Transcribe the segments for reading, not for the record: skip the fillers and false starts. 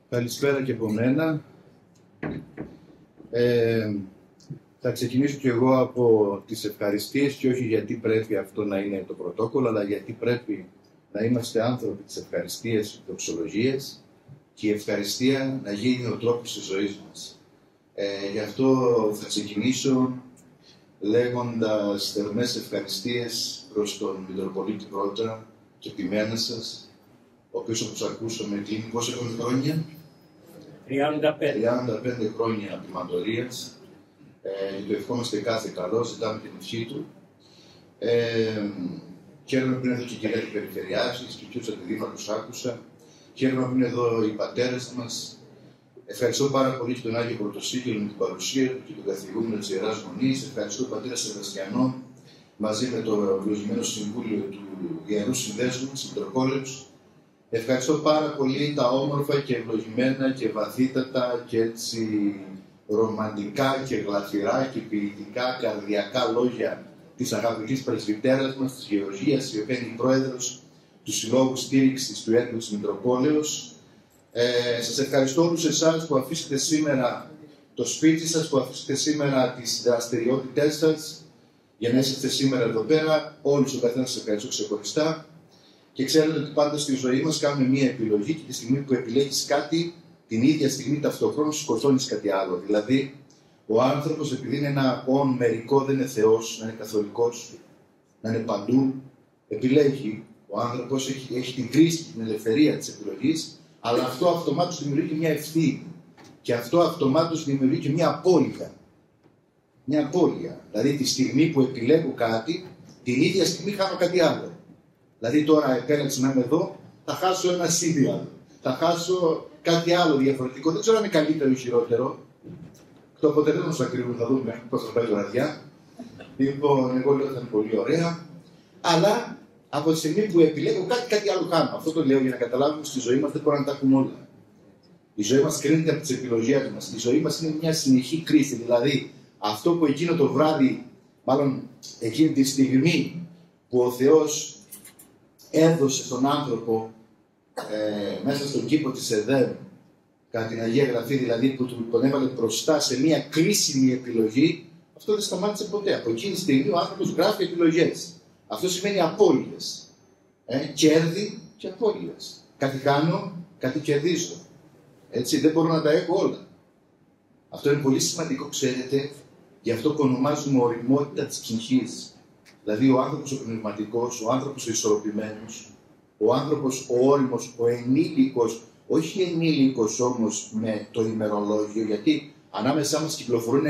Καλησπέρα και από μένα. Θα ξεκινήσω και εγώ από τις ευχαριστίες και όχι γιατί πρέπει αυτό να είναι το πρωτόκολλο, αλλά γιατί πρέπει να είμαστε άνθρωποι της ευχαριστίας και δοξολογίας και η ευχαριστία να γίνει ο τρόπος της ζωής μας. Γι' αυτό θα ξεκινήσω λέγοντας θερμές ευχαριστίες προς τον Μητροπολίτη πρώτα και ποιμένα σας, ο οποίος, όπως ακούσαμε, κλείνει πόσα χρόνια? 35 χρόνια απειμαντορίας. Του ευχόμαστε κάθε καλό, ζητάμε την ευχή του. Χαίρομαι που είναι εδώ και η κυρία του Περιφερειάρχης και ο κύριος Αντιδήμαρχος άκουσα. Χαίρομαι που είναι εδώ οι πατέρες μας. Ευχαριστώ πάρα πολύ και τον Άγιο Πρωτοσύγγελο με την παρουσία του και τον καθηγούμενο της Ιεράς Μονής. Ευχαριστώ τον πατέρα Σεβαστιανό μαζί με το ευλογημένο Συμβούλιο του Ιερού Συνδέσμου της Μητροπόλεως. Ευχαριστώ πάρα πολύ τα όμορφα και ευλογημένα και βαθύτατα και έτσι ρομαντικά και γλαφυρά και ποιητικά καρδιακά λόγια της αγαπητής πρεσβυτέρας μας, της Γεωργίας, η οποία είναι η πρόεδρος του Συλλόγου Στήριξης του Έθνου της Μητροπόλεως. Σας ευχαριστώ όλους εσάς που αφήσετε σήμερα το σπίτι σας, που αφήσετε σήμερα τις δραστηριότητές σας για να είστε σήμερα εδώ πέρα. Όλους ο καθένας σας ευχαριστώ ξεχωριστά. Και ξέρετε ότι πάντα στη ζωή μας κάνουμε μία επιλογή και τη στιγμή που επιλέγεις κάτι, την ίδια στιγμή ταυτοχρόνως σκοτώνεις κάτι άλλο. Δηλαδή, ο άνθρωπος, επειδή είναι ένα όν μερικό, δεν είναι Θεός, να είναι καθολικός, να είναι παντού, επιλέγει. Ο άνθρωπος έχει την κρίση, την ελευθερία της επιλογής, αλλά αυτό αυτομάτως δημιουργεί και μια ευθύνη. Και αυτό αυτομάτως δημιουργεί και μια απώλεια. Μια απώλεια. Δηλαδή, τη στιγμή που επιλέγω κάτι, την ίδια στιγμή χάνω κάτι άλλο. Δηλαδή, τώρα επέλεξα να είμαι εδώ, θα χάσω ένα σύντια. Θα χάσω κάτι άλλο διαφορετικό. Δεν ξέρω αν είναι καλύτερο ή χειρότερο. Το αποτέλεσμα θα κρίνουμε, θα δούμε πώς θα πάει η βραδιά. Λοιπόν, εγώ λέω ότι θα είναι πολύ ωραία. Αλλά από τη στιγμή που επιλέγω κάτι άλλο κάνω. Αυτό το λέω για να καταλάβουμε στη ζωή μας δεν μπορούμε να τα έχουμε όλα. Η ζωή μας κρίνεται από τις επιλογές μας. Η ζωή μας είναι μια συνεχή κρίση. Δηλαδή, αυτό που εκείνο το βράδυ, μάλλον εκείνη τη στιγμή που ο Θεός έδωσε στον άνθρωπο μέσα στον κήπο της Εδέμ, κατά την Αγία Γραφή, δηλαδή που τον έβαλε μπροστά σε μια κρίσιμη επιλογή, αυτό δεν σταμάτησε ποτέ. Από εκείνη τη στιγμή ο άνθρωπος γράφει επιλογές. Αυτό σημαίνει απώλειες. Κέρδη και απώλειες. Κάτι κάνω, κάτι κερδίζω. Έτσι, δεν μπορώ να τα έχω όλα. Αυτό είναι πολύ σημαντικό, ξέρετε, γι' αυτό που ονομάζουμε ωριμότητα της ψυχής. Δηλαδή ο άνθρωπος ο πνευματικός, ο άνθρωπος ο ισορροπημένος, ο άνθρωπος ο όριμος, ο ενήλικος, όχι ενήλικος όμως με το ημερολόγιο, γιατί ανάμεσά μας κυκλοφορούν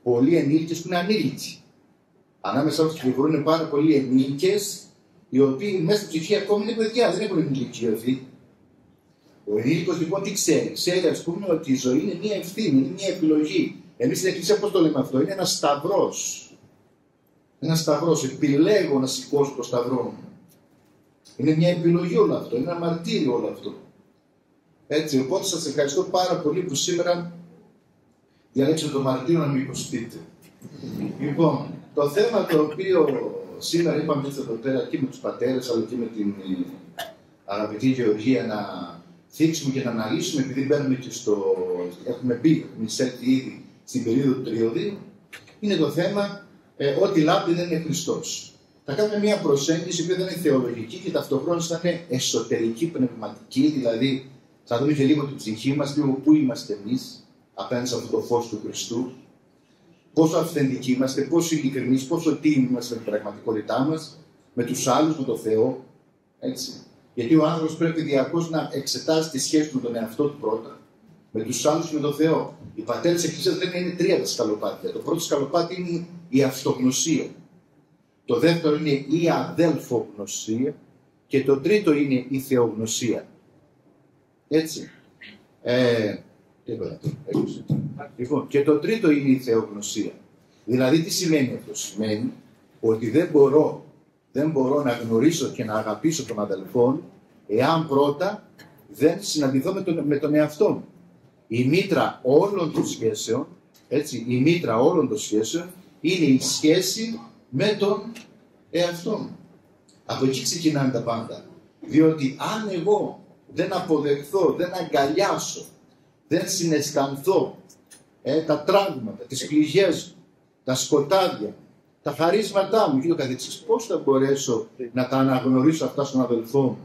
πολλοί ενήλικες που είναι ανήλικοι. Ανάμεσά μας κυκλοφορούν πάρα πολλοί ενήλικες, οι οποίοι μέσα στην ψυχή ακόμη είναι παιδιά, δεν έχουν ενηλικιωθεί. Ο ενήλικος λοιπόν τι ξέρει? Ξέρει, ας πούμε, ότι η ζωή είναι μια ευθύνη, είναι μια επιλογή. Εμείς στην Εκκλησία πώς το λέμε αυτό? Είναι ένας σταυρός. Ένα σταυρός, επιλέγω να σηκώσω το σταυρό μου. Είναι μια επιλογή όλο αυτό, είναι ένα μαρτύριο όλο αυτό. Έτσι, οπότε σας ευχαριστώ πάρα πολύ που σήμερα διαλέξατε το μαρτύριο να μην υποστείτε. Λοιπόν, το θέμα το οποίο σήμερα είπαμε εδώ πέρα και με τους πατέρες αλλά και με την αγαπητή Γεωργία να θίξουμε και να αναλύσουμε, επειδή μπαίνουμε και έχουμε μπει, έχουμε εισέλθει ήδη στην περίοδο του τριωδίου, είναι το θέμα ότι λάμπει δεν είναι Χριστός. Θα κάνουμε μια προσέγγιση που δεν είναι θεολογική και ταυτοχρόνως θα είναι εσωτερική, πνευματική, δηλαδή θα δούμε και λίγο την ψυχή μας, λίγο πού είμαστε εμείς απέναντι σε αυτό το φως του Χριστού, πόσο αυθεντικοί είμαστε, πόσο ειλικρινείς, πόσο τίμοι είμαστε με την πραγματικότητά μας, με τους άλλους, με τον Θεό. Έτσι. Γιατί ο άνθρωπος πρέπει διαρκώς να εξετάζει τη σχέση του με τον εαυτό του πρώτα, με τους άλλους και με τον Θεό. Οι πατέρες της Εκκλησίας λένε είναι τρία τα σκαλοπάτια. Το πρώτο σκαλοπάτι είναι η αυτογνωσία. Το δεύτερο είναι η αδέλφογνωσία. Και το τρίτο είναι η θεογνωσία. Έτσι. Λοιπόν, και το τρίτο είναι η θεογνωσία. Δηλαδή τι σημαίνει αυτό? Σημαίνει ότι δεν μπορώ να γνωρίσω και να αγαπήσω τον αδελφόν εάν πρώτα δεν συναντηθώ με τον εαυτό μου. Η μήτρα όλων των σχέσεων, έτσι, η μήτρα όλων των σχέσεων είναι η σχέση με τον εαυτό μου. Από εκεί ξεκινάνε τα πάντα. Διότι αν εγώ δεν αποδεχθώ, δεν αγκαλιάσω δεν συναισθανθώ τα τραύματα, τις πληγές μου, τα σκοτάδια, τα χαρίσματά μου και το καθεξής, πώς θα μπορέσω να τα αναγνωρίσω αυτά στον αδελφό μου?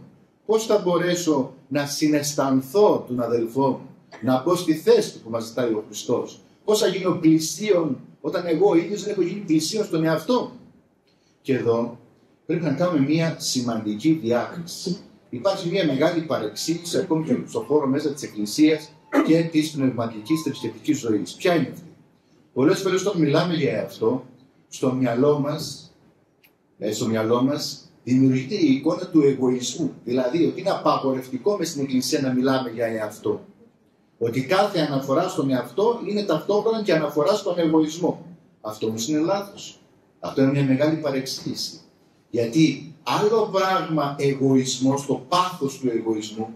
Πώς θα μπορέσω να συναισθανθώ τον αδελφό μου, να μπω στη θέση του που μας ζητάει ο Χριστός? Πώς θα γίνω πλησίον όταν εγώ ο ίδιος δεν έχω γίνει πλησίον στον εαυτό μου? Και εδώ πρέπει να κάνουμε μια σημαντική διάκριση. Υπάρχει μια μεγάλη παρεξήγηση ακόμη και στον χώρο μέσα της Εκκλησίας και της πνευματικής θρησκευτικής ζωής. Ποια είναι αυτή? Πολλές φορές όταν μιλάμε για αυτό, στο μυαλό μας δημιουργείται η εικόνα του εγωισμού. Δηλαδή ότι είναι απαγορευτικό μες στην Εκκλησία να μιλάμε για εαυτό. Ότι κάθε αναφορά στον εαυτό είναι ταυτόχρονα και αναφορά στον εγωισμό. Αυτό όμως είναι λάθος. Αυτό είναι μια μεγάλη παρεξήγηση. Γιατί άλλο πράγμα εγωισμός, το πάθος του εγωισμού,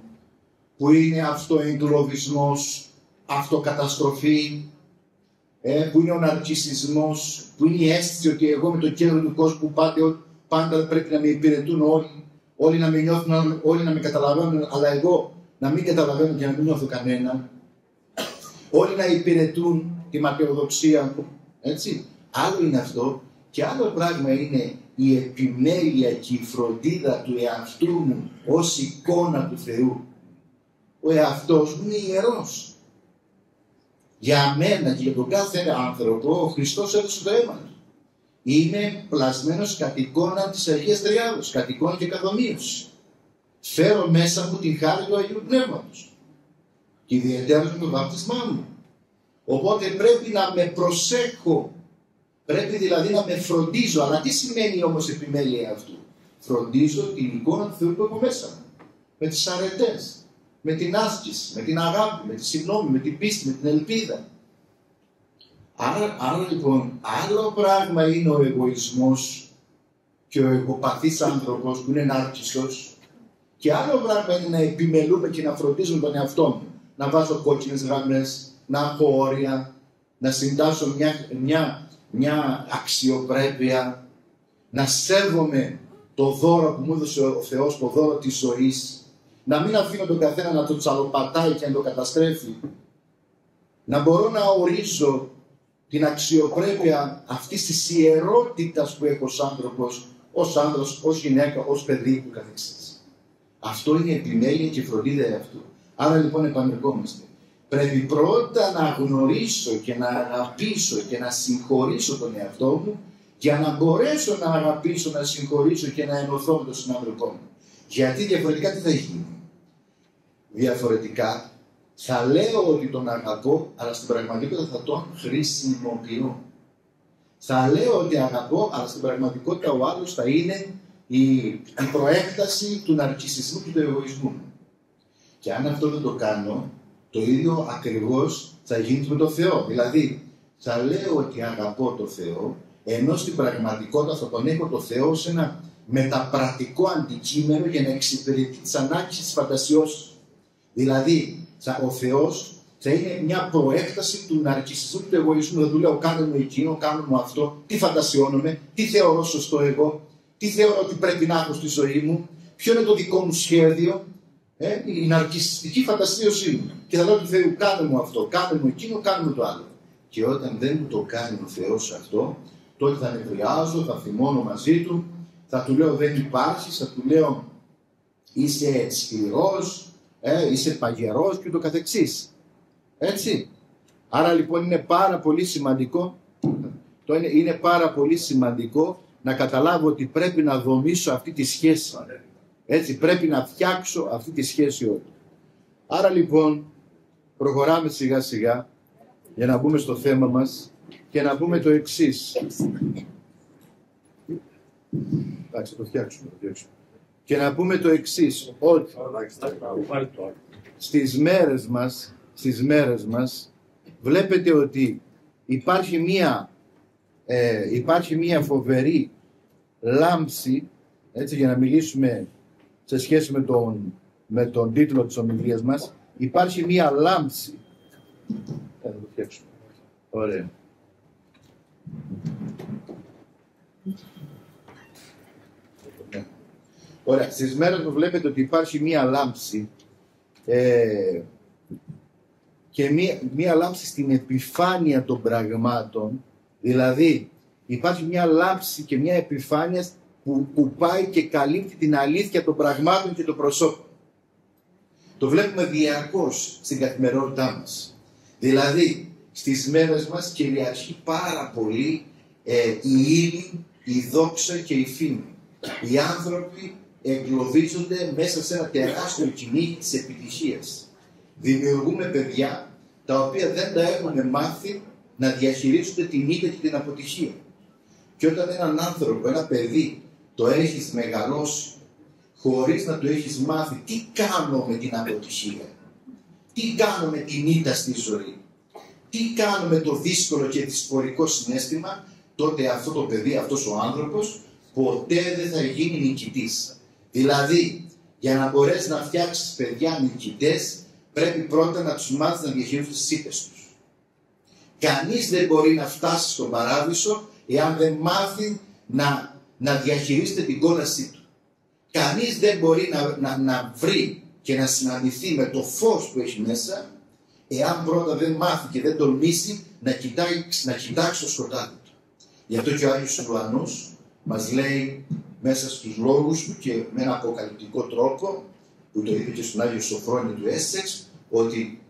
που είναι αυτοεγκλωβισμός, αυτοκαταστροφή, που είναι ο ναρκισσισμός, που είναι η αίσθηση ότι εγώ με το κέντρο του κόσμου πάντα πρέπει να με υπηρετούν όλοι να με νιώθουν, όλοι να με καταλαβαίνουν, αλλά εγώ να μην καταλαβαίνω και να μην νιώθω κανένα. Όλοι να υπηρετούν τη ματαιοδοξία μου. Έτσι. Άλλο είναι αυτό και άλλο πράγμα είναι η επιμέλεια και η φροντίδα του εαυτού μου ως εικόνα του Θεού. Ο εαυτός μου είναι ιερός. Για μένα και για τον κάθε άνθρωπο ο Χριστός έδωσε το αίμα του. Είμαι πλασμένος κατ' εικόνα της Αγίας Τριάδος, κατ' εικόνα και καθομοίωση. Φέρω μέσα μου την χάρη του Αγίου Πνεύματος και ιδιαίτερα με το βάπτισμά μου. Οπότε πρέπει να με προσέχω, πρέπει δηλαδή να με φροντίζω. Αλλά τι σημαίνει όμως επιμέλεια αυτού? Φροντίζω την εικόνα του Θεού που έχω μέσα μου, με τις αρετές, με την άσκηση, με την αγάπη, με τη συγνώμη, με την πίστη, με την ελπίδα. Άρα λοιπόν, άλλο πράγμα είναι ο εγωισμός και ο εγωπαθής άνθρωπος που είναι νάρκισσος, και άλλο πράγμα είναι να επιμελούμε και να φροντίζουμε τον εαυτό μου. Να βάζω κόκκινες γραμμές, να έχω όρια, να συντάσσω μια αξιοπρέπεια, να σέβομαι το δώρο που μου έδωσε ο Θεός, το δώρο της ζωής, να μην αφήνω τον καθένα να το τσαλοπατάει και να το καταστρέφει, να μπορώ να ορίζω την αξιοπρέπεια αυτής της ιερότητας που έχω ως άνθρωπος, ως άνδρας, ως γυναίκα, ως παιδί του καθεξής. Αυτό είναι επιμέλεια και φροντίδα εαυτού. Άρα λοιπόν επανερχόμαστε. Πρέπει πρώτα να γνωρίσω και να αγαπήσω και να συγχωρήσω τον εαυτό μου για να μπορέσω να αγαπήσω, να συγχωρήσω και να ενωθώ με τον συνάνθρωπό μου. Γιατί διαφορετικά τι θα γίνει? Διαφορετικά θα λέω ότι τον αγαπώ, αλλά στην πραγματικότητα θα τον χρησιμοποιώ. Θα λέω ότι αγαπώ, αλλά στην πραγματικότητα ο άλλος θα είναι η προέκταση του ναρκισσισμού και του εγωισμού. Και αν αυτό δεν το κάνω, το ίδιο ακριβώς θα γίνει με το Θεό. Δηλαδή, θα λέω ότι αγαπώ το Θεό, ενώ στην πραγματικότητα θα τον έχω το Θεό σε ένα μεταπρατικό αντικείμενο για να εξυπηρετεί τις ανάγκες της φαντασιός. Δηλαδή, ο Θεός θα είναι μια προέκταση του ναρκισσισμού και του εγωισμού. Δεν του λέω κάνε μου εκείνο, κάνε μου αυτό, τι φαντασιώνομαι, τι θεωρώ σωστό εγώ, τι θεωρώ ότι πρέπει να έχω στη ζωή μου, ποιο είναι το δικό μου σχέδιο, η ναρκισσιστική φαντασίωσή μου. Και θα λέω του Θεού κάνε μου αυτό, κάνε μου εκείνο, κάνε μου το άλλο. Και όταν δεν μου το κάνει ο Θεός αυτό, τότε θα νευριάζω, θα θυμώνω μαζί του, θα του λέω δεν υπάρχεις, θα του λέω είσαι σκληρός, είσαι παγερός και το καθεξής. Έτσι. Άρα λοιπόν είναι πάρα πολύ σημαντικό, είναι πάρα πολύ σημαντικό να καταλάβω ότι πρέπει να δομήσω αυτή τη σχέση. Έτσι, πρέπει να φτιάξω αυτή τη σχέση όλη. Άρα λοιπόν προχωράμε σιγά σιγά για να μπούμε στο θέμα μας και να πούμε το εξής. Εντάξει, το φτιάξουμε. Και να πούμε το εξής, ότι στις μέρες μας βλέπετε ότι υπάρχει μία φοβερή λάμψη, έτσι, για να μιλήσουμε σε σχέση με τον τίτλο της ομιλίας μας, υπάρχει μία λάμψη. Θα το φτιάξουμε. Ωραία. Ωραία. Στις μέρες που βλέπετε ότι υπάρχει μία λάμψη και μία λάμψη στην επιφάνεια των πραγμάτων, δηλαδή υπάρχει μία λάμψη και μία επιφάνεια που πάει και καλύπτει την αλήθεια των πραγμάτων και των προσώπων. Το βλέπουμε διαρκώς στην καθημερινότητά μας. Δηλαδή, στις μέρες μας κυριαρχεί πάρα πολύ η ύλη, η δόξα και η φήμη. Οι άνθρωποι εγκλωβίζονται μέσα σε ένα τεράστιο κυνήγι της επιτυχίας. Δημιουργούμε παιδιά τα οποία δεν τα έχουν μάθει να διαχειρίζονται την ήττα και την αποτυχία. Και όταν έναν άνθρωπο, ένα παιδί, το έχεις μεγαλώσει χωρίς να το έχεις μάθει τι κάνω με την αποτυχία, τι κάνω με την ήττα στη ζωή, τι κάνω με το δύσκολο και δυσφορικό συναίσθημα, τότε αυτό το παιδί, αυτός ο άνθρωπος, ποτέ δεν θα γίνει νικητής. Δηλαδή, για να μπορέσεις να φτιάξεις παιδιά νικητές, πρέπει πρώτα να τους μάθεις να διαχειρίζονται τις ήττες τους. Κανείς δεν μπορεί να φτάσει στον παράδεισο εάν δεν μάθει να διαχειρίζεται την κόλασή του. Κανείς δεν μπορεί να βρει και να συναντηθεί με το φως που έχει μέσα, εάν πρώτα δεν μάθει και δεν τολμήσει να κοιτάξει το σκοτάδι του. Γι' αυτό και ο Άγιος Ουρανός μας λέει μέσα στους λόγους του και με ένα αποκαλυπτικό τρόπο, που το είπε και στον Άγιο Σοφρόνη του Έσσεξ, ότι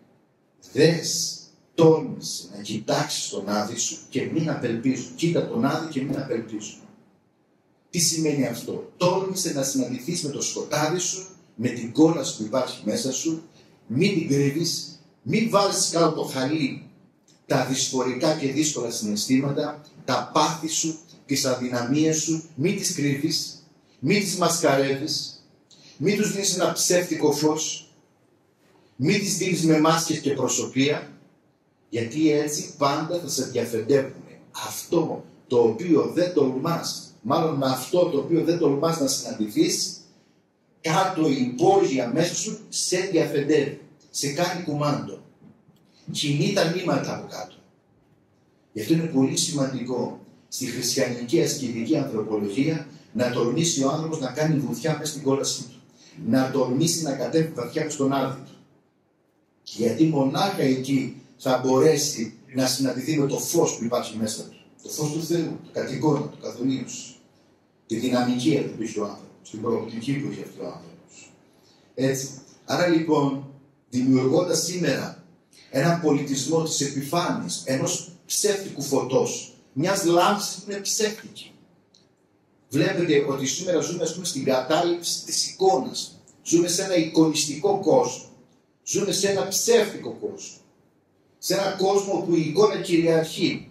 δες, τόλμησε να κοιτάξεις τον άδη σου και μην απελπίζουν. Κοίτα τον άδη και μην απελπίζουν. Τι σημαίνει αυτό? Τόλμησε να συναντηθείς με το σκοτάδι σου, με την κόλαση που υπάρχει μέσα σου, μην την κρύβεις, μην βάλεις κάτω το χαλί τα δυσφορικά και δύσκολα συναισθήματα, τα πάθη σου, τις αδυναμίες σου, μην τις κρύβεις, μην τις μασκαρεύεις, μην τους δίνεις ένα ψεύτικο φως, μην τις δίνεις με μάσκες και προσωπία, γιατί έτσι πάντα θα σε διαφεντεύουν. Αυτό το οποίο δεν τολμάς, μάλλον με αυτό το οποίο δεν τολμάς να συναντηθείς, κάτω η υπόγεια μέσα σου σε διαφεντεύει, σε κάνει κουμάντο. Κινεί τα νήματα από κάτω. Γι' αυτό είναι πολύ σημαντικό στη χριστιανική ασκητική ανθρωπολογία να τολμήσει ο άνθρωπος να κάνει βουτιά μέσα στην κόλασή του. Να τολμήσει να κατέβει βαθιά μες στον άδη του. Γιατί μονάχα εκεί θα μπορέσει να συναντηθεί με το φως που υπάρχει μέσα του. Το φως του Θεού, το κατ' εικόνα, το καθονίωση. Τη δυναμική που έχει ο άνθρωπος, την προοπτική που έχει αυτό ο άνθρωπος. Έτσι. Άρα λοιπόν, δημιουργώντας σήμερα έναν πολιτισμό της επιφάνειας, ενός ψεύτικου φωτός, μιας λάμψης που είναι ψεύτικη. Βλέπετε ότι σήμερα ζούμε, ας πούμε, στην κατάληψη της εικόνας. Ζούμε σε ένα εικονιστικό κόσμο. Ζούμε σε ένα ψεύτικο κόσμο. Σε ένα κόσμο όπου η εικόνα κυριαρχεί.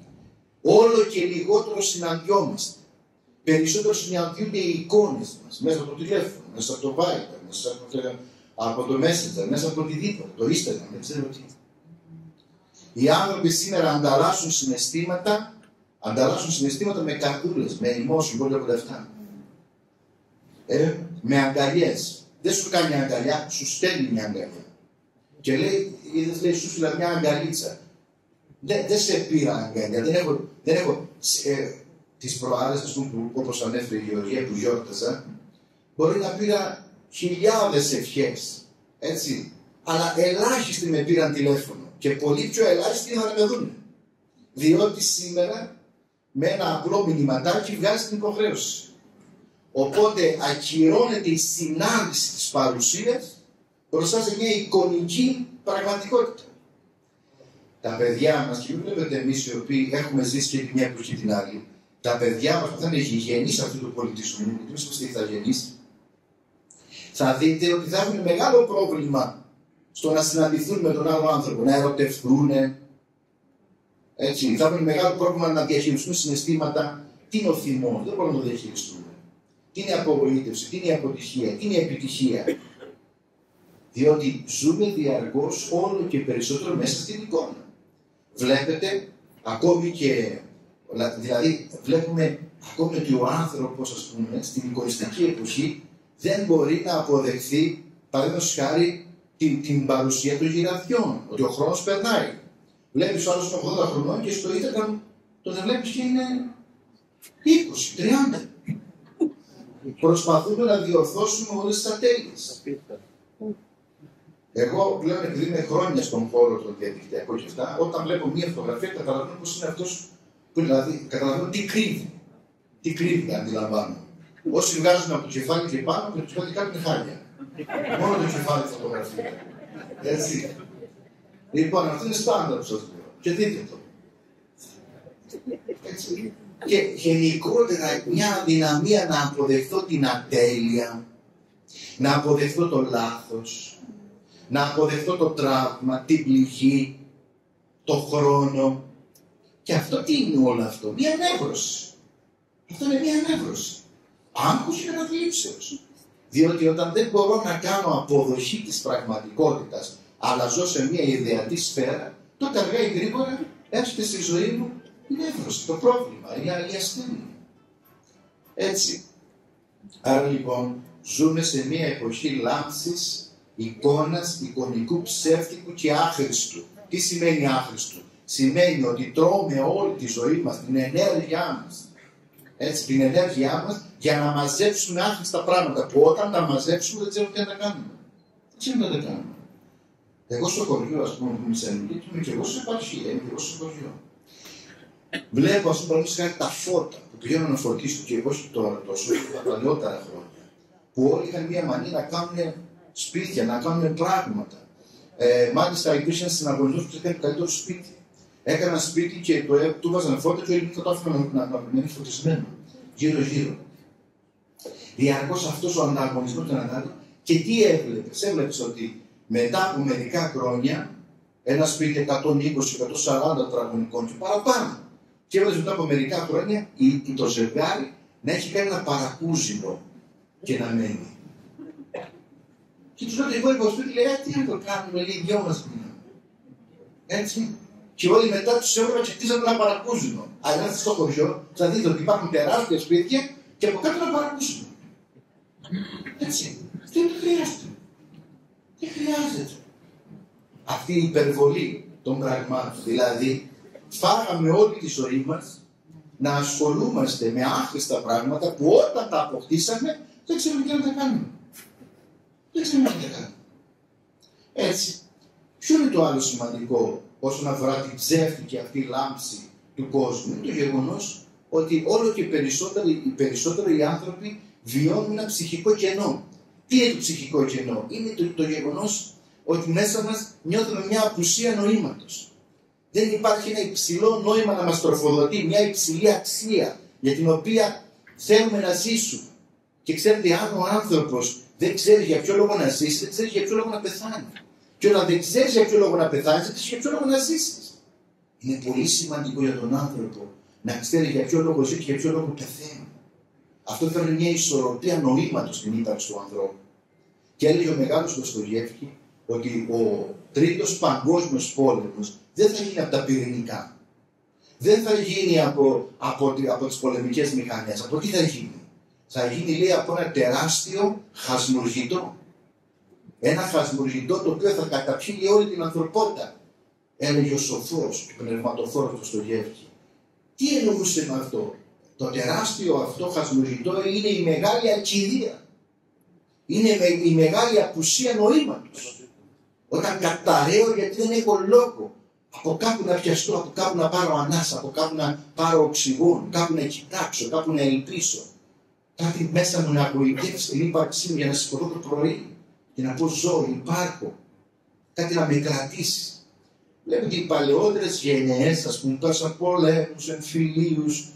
Όλο και λιγότερο συναντιόμαστε. Περισσότερο συναντιούνται οι εικόνες μας. Μέσα από το τηλέφωνο, μέσα από το Viber, μέσα από το Messenger, μέσα από οτιδήποτε. Το Instagram, δεν ξέρω τι. Οι άνθρωποι σήμερα ανταλλάσσουν συναισθήματα με καρδούλες, με emotion, όλα αυτά. Με αγκαλιές. Δεν σου κάνει αγκαλιά, σου στέλνει μια αγκαλιά. Και λέει, σου στείλα μια αγκαλίτσα. Δεν σε πήρα αγκαλιά. Δεν έχω τις προάλλες, ας πούμε, όπως ανέφερε η Γεωργία που γιόρταζα, μπορεί να πήρα χιλιάδες ευχές. Έτσι. Αλλά ελάχιστοι με πήραν τηλέφωνο. Και πολύ πιο ελάχιστοι θα με δουν. Διότι σήμερα με ένα απλό μηνυματάκι βγάζει την υποχρέωση. Οπότε ακυρώνεται η συνάντηση της παρουσίας μπροστά σε μια εικονική πραγματικότητα. Τα παιδιά μας, και βλέπετε εμείς οι οποίοι έχουμε ζήσει και τη μια εποχή την άλλη, τα παιδιά μας που θα είναι γηγενείς αυτού του πολιτισμού, γιατί εμείς είμαστε ηθαγενείς, θα δείτε ότι θα έχουν μεγάλο πρόβλημα στο να συναντηθούν με τον άλλο άνθρωπο, να ερωτευτούν. Έτσι, θα έχουν μεγάλο πρόβλημα να διαχειριστούν συναισθήματα. Τι είναι ο θυμός, δεν μπορούν να το διαχειριστούν. Τι είναι η απογοήτευση, τι είναι η αποτυχία, τι είναι η επιτυχία. Διότι ζούμε διαρκώς όλο και περισσότερο μέσα στην εικόνα. Βλέπετε, ακόμη και, δηλαδή βλέπουμε ακόμη ότι ο άνθρωπος, ας πούμε, στην εικονιστική εποχή δεν μπορεί να αποδεχθεί, παραδείγματος χάρη, την παρουσία των γυραφιών, ότι ο χρόνος περνάει. Βλέπεις ο άλλος είναι 80 χρονών και στο Instagram τον βλέπεις και είναι 20, 30. Προσπαθούμε να διορθώσουμε όλες τις ατέλειες. Εγώ πλέον, επειδή είμαι χρόνια στον χώρο των διαδικτυακών και αυτά, όταν βλέπω μία φωτογραφία, καταλαβαίνω πως είναι αυτός που δηλαδή καταλαβαίνω τι κρύβει. Τι κρύβει, αντιλαμβάνω. Όσοι βγάζουν από το κεφάλι και πάνω, από το κεφάλι κάνουν χάλια. Μόνο το κεφάλι φωτογραφία. Έτσι. Λοιπόν, αυτό είναι στάνταρ που σας λέω. Και δείτε το. Έτσι. Και γενικότερα μια αδυναμία να αποδεχτώ την ατέλεια, να αποδεχτώ το λάθος, να αποδεχτώ το τραύμα, την πληγή, το χρόνο. Και αυτό τι είναι όλο αυτό? Μια ανέβρωση. Αυτό είναι μια ανέβρωση. Άγχος και καταθλίψεως. Διότι όταν δεν μπορώ να κάνω αποδοχή της πραγματικότητας, αλλά ζω σε μια ιδεατή σφαίρα, τότε αργά ή γρήγορα έρχεται στη ζωή μου η νεύρωση, το πρόβλημα, η ασθένεια. Έτσι. Άρα λοιπόν ζούμε σε μια εποχή λάμψης, εικόνας, εικονικού, ψεύτικου και άχρηστου. Τι σημαίνει άχρηστου? Σημαίνει ότι τρώμε όλη τη ζωή μας, την ενέργειά μας, έτσι, την ενέργειά μας για να μαζέψουμε άχρηστα πράγματα που όταν τα μαζέψουμε δεν ξέρουμε τι να τα κάνουμε. Δεν ξέρουμε να τα κάνουμε. Εγώ στο χωριό, ας πούμε, που είμαι σε Ανηλίκη, είμαι και εγώ σε επαρχία, είμαι και εγώ στο χωριό. Βλέπω, ας πούμε, τα φώτα που πηγαίνω να φορτίσω και εγώ τώρα τόσο, τα παλαιότερα χρόνια, που όλοι είχαν μια μανία να κάνουν σπίτια, να κάνουν πράγματα. Μάλιστα, υπήρχε συναγωνισμό που έκανε το καλύτερο σπίτι. Έκανα σπίτι και του βάζανε φώτα και όλοι το άφηναν να είναι φωτισμένο. Γύρω-γύρω. Διαρκώς αυτός ο ανταγωνισμός ήταν ανάδει. Και τι έβλεπες? Έβλεπες ότι μετά από μερικά χρόνια, ένα σπίτι 120-140 τετραγωνικών και παραπάνω. Και έβλεπες μετά από μερικά χρόνια το ζευγάρι να έχει κάνει ένα παρακούζινο και να μένει. Και τους λέω, εγώ είπα σπίτι, λέει, τι να το κάνουμε, λέει, δυο μας μείναμε. Έτσι. Και όλοι μετά τους έβρεπα και χτίζανε ένα παρακούζινο. Αλλά αν είστε στο χωριό, θα δείτε ότι υπάρχουν τεράστια σπίτια και από κάτω ένα παρακούζινο. Έτσι. Δεν χρειάζεται. Δεν χρειάζεται. Αυτή η υπερβολή των πραγμάτων. Δηλαδή, φάγαμε όλη τη ζωή μας να ασχολούμαστε με άχρηστα πράγματα που όταν τα αποκτήσαμε δεν ξέρουμε τι να τα κάνουμε. Δεν ξέρουμε τι να τα κάνουμε. Έτσι. Ποιο είναι το άλλο σημαντικό όσον αφορά την ψεύτικη αυτή λάμψη του κόσμου? Είναι το γεγονός ότι όλο και περισσότερο οι άνθρωποι βιώνουν ένα ψυχικό κενό. Τι είναι το ψυχικό κενό? Είναι το γεγονός ότι μέσα μας νιώθουμε μια απουσία νοήματος. Δεν υπάρχει ένα υψηλό νόημα να μας τροφοδοτεί, μια υψηλή αξία για την οποία θέλουμε να ζήσουμε. Και ξέρετε, αν ο άνθρωπος δεν ξέρει για ποιο λόγο να ζήσει, δεν ξέρει για ποιο λόγο να πεθάνει. Και όταν δεν ξέρει για ποιο λόγο να πεθάνει, δεν ξέρει για ποιο λόγο να ζήσει. Είναι πολύ σημαντικό για τον άνθρωπο να ξέρει για ποιο λόγο ζει και για ποιο λόγο πεθαίνει. Αυτό φέρνει μια ισορροπία νοήματος στην ύπαρξη του ανθρώπου. Και έλεγε ο μεγάλος Δοστογεύσκη ότι ο τρίτος παγκόσμιος πόλεμος δεν θα γίνει από τα πυρηνικά. Δεν θα γίνει από τις πολεμικές μηχανές. Από τι θα γίνει? Θα γίνει, λέει, από ένα τεράστιο χασμουργητό. Ένα χασμουργητό το οποίο θα καταπιεί όλη την ανθρωπότητα. Έλεγε ο σοφός και πνευματοφόρος του Δοστογεύσκη. Τι εννοούσε με αυτό? Το τεράστιο αυτό χασμουργητό είναι η μεγάλη ακιδεία. Είναι η μεγάλη απουσία νοήματος. Όταν καταραίω γιατί δεν έχω λόγο από κάπου να πιαστώ, από κάπου να πάρω ανάσα, από κάπου να πάρω οξυγόνο, κάπου να κοιτάξω, κάπου να ελπίσω. Κάτι μέσα μου να αγωγητεύσει την ύπαρξή μου για να σηκωθώ το πρωί και να πω ζω, υπάρχω. Κάτι να με κρατήσει. Βλέπετε οι παλαιότερες γενναίες, ας πούμε, πέρασαν πολέμους, εμφυλίους,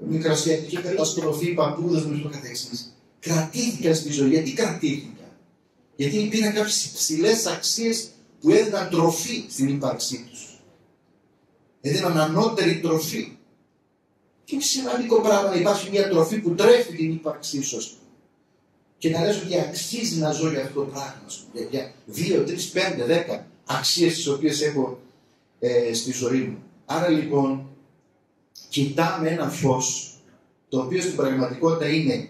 μικρασιατική καταστροφή, παππούδες μου στο καθεξής. Κρατήθηκαν στη ζωή. Γιατί κρατήθηκαν? Γιατί υπήρχαν κάποιες υψηλές αξίες που έδιναν τροφή στην ύπαρξή τους. Έδιναν ανώτερη τροφή. Και είναι σημαντικό πράγμα να υπάρχει μια τροφή που τρέφει την ύπαρξή σου. Και να λες ότι αξίζει να ζω για αυτό το πράγμα. Για 2, 3, 5, 10 αξίες τις οποίες έχω στη ζωή μου. Άρα λοιπόν, κοιτάμε ένα φως το οποίο στην πραγματικότητα είναι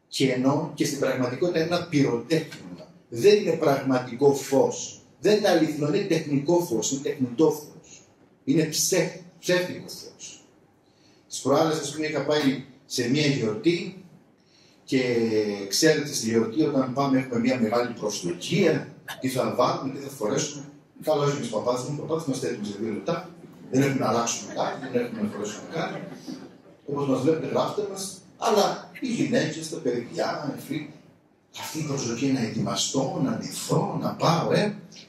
κενό και στην πραγματικότητα είναι ένα πυροτέχνημα. Δεν είναι πραγματικό φως. Δεν είναι αληθινό, είναι τεχνικό φως, είναι τεχνητό φως. Είναι ψεύτικο φως. Τις προάλλες, ας πούμε, είχα πάει σε μια γιορτή και ξέρετε, στη γιορτή όταν πάμε έχουμε μια μεγάλη προσδοκία τι θα βάλουμε, τι θα φορέσουμε. Καλώς είναι οι παπάδες μου, οι παπάδες μας στέλνουν σε 2 λεπτά. Δεν έχουμε να αλλάξουμε κάτι, δεν έχουμε να φορέσουμε κάτι. Όπως μας βλέπετε, γράφτε μας. Αλλά οι γυναίκες, τα παιδιά, οι φίλοι, αυτή η προσδοκία να ετοιμαστώ, να ντυθώ, να πάω,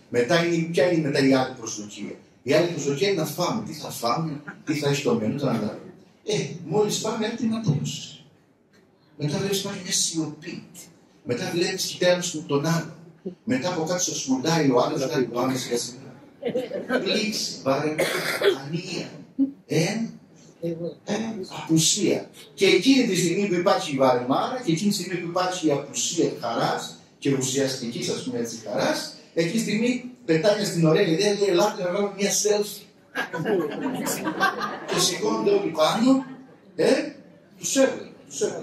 Μετά είναι, ποια είναι μετά η άλλη προσδοκία. Η άλλη προσδοκία είναι να φάμε. Τι θα φάμε, τι θα έχει το μενού, μόλις πάμε, έρθει να τέλος. Μετά βλέπεις υπάρχει μια σιωπή. Μετά βλέπεις κοιτάζεις τον άλλον. Μετά από κάτω σου σκουντάει ο άλλος, κάνει το άλλο σιγά σιγά. Πλήξη, παρεμβάνεια, απουσία. Και εκείνη τη στιγμή που υπάρχει η βαρεμάρα και εκείνη τη στιγμή που υπάρχει η απουσία χαράς και ουσιαστικής, ας πούμε έτσι, χαράς, εκείνη τη στιγμή πετάνε στην ωραία ιδέα, λέει, ελάτε να βγάλουμε μια selfie. Και σηκώνονται όλοι πάνω, τους έβγαλε.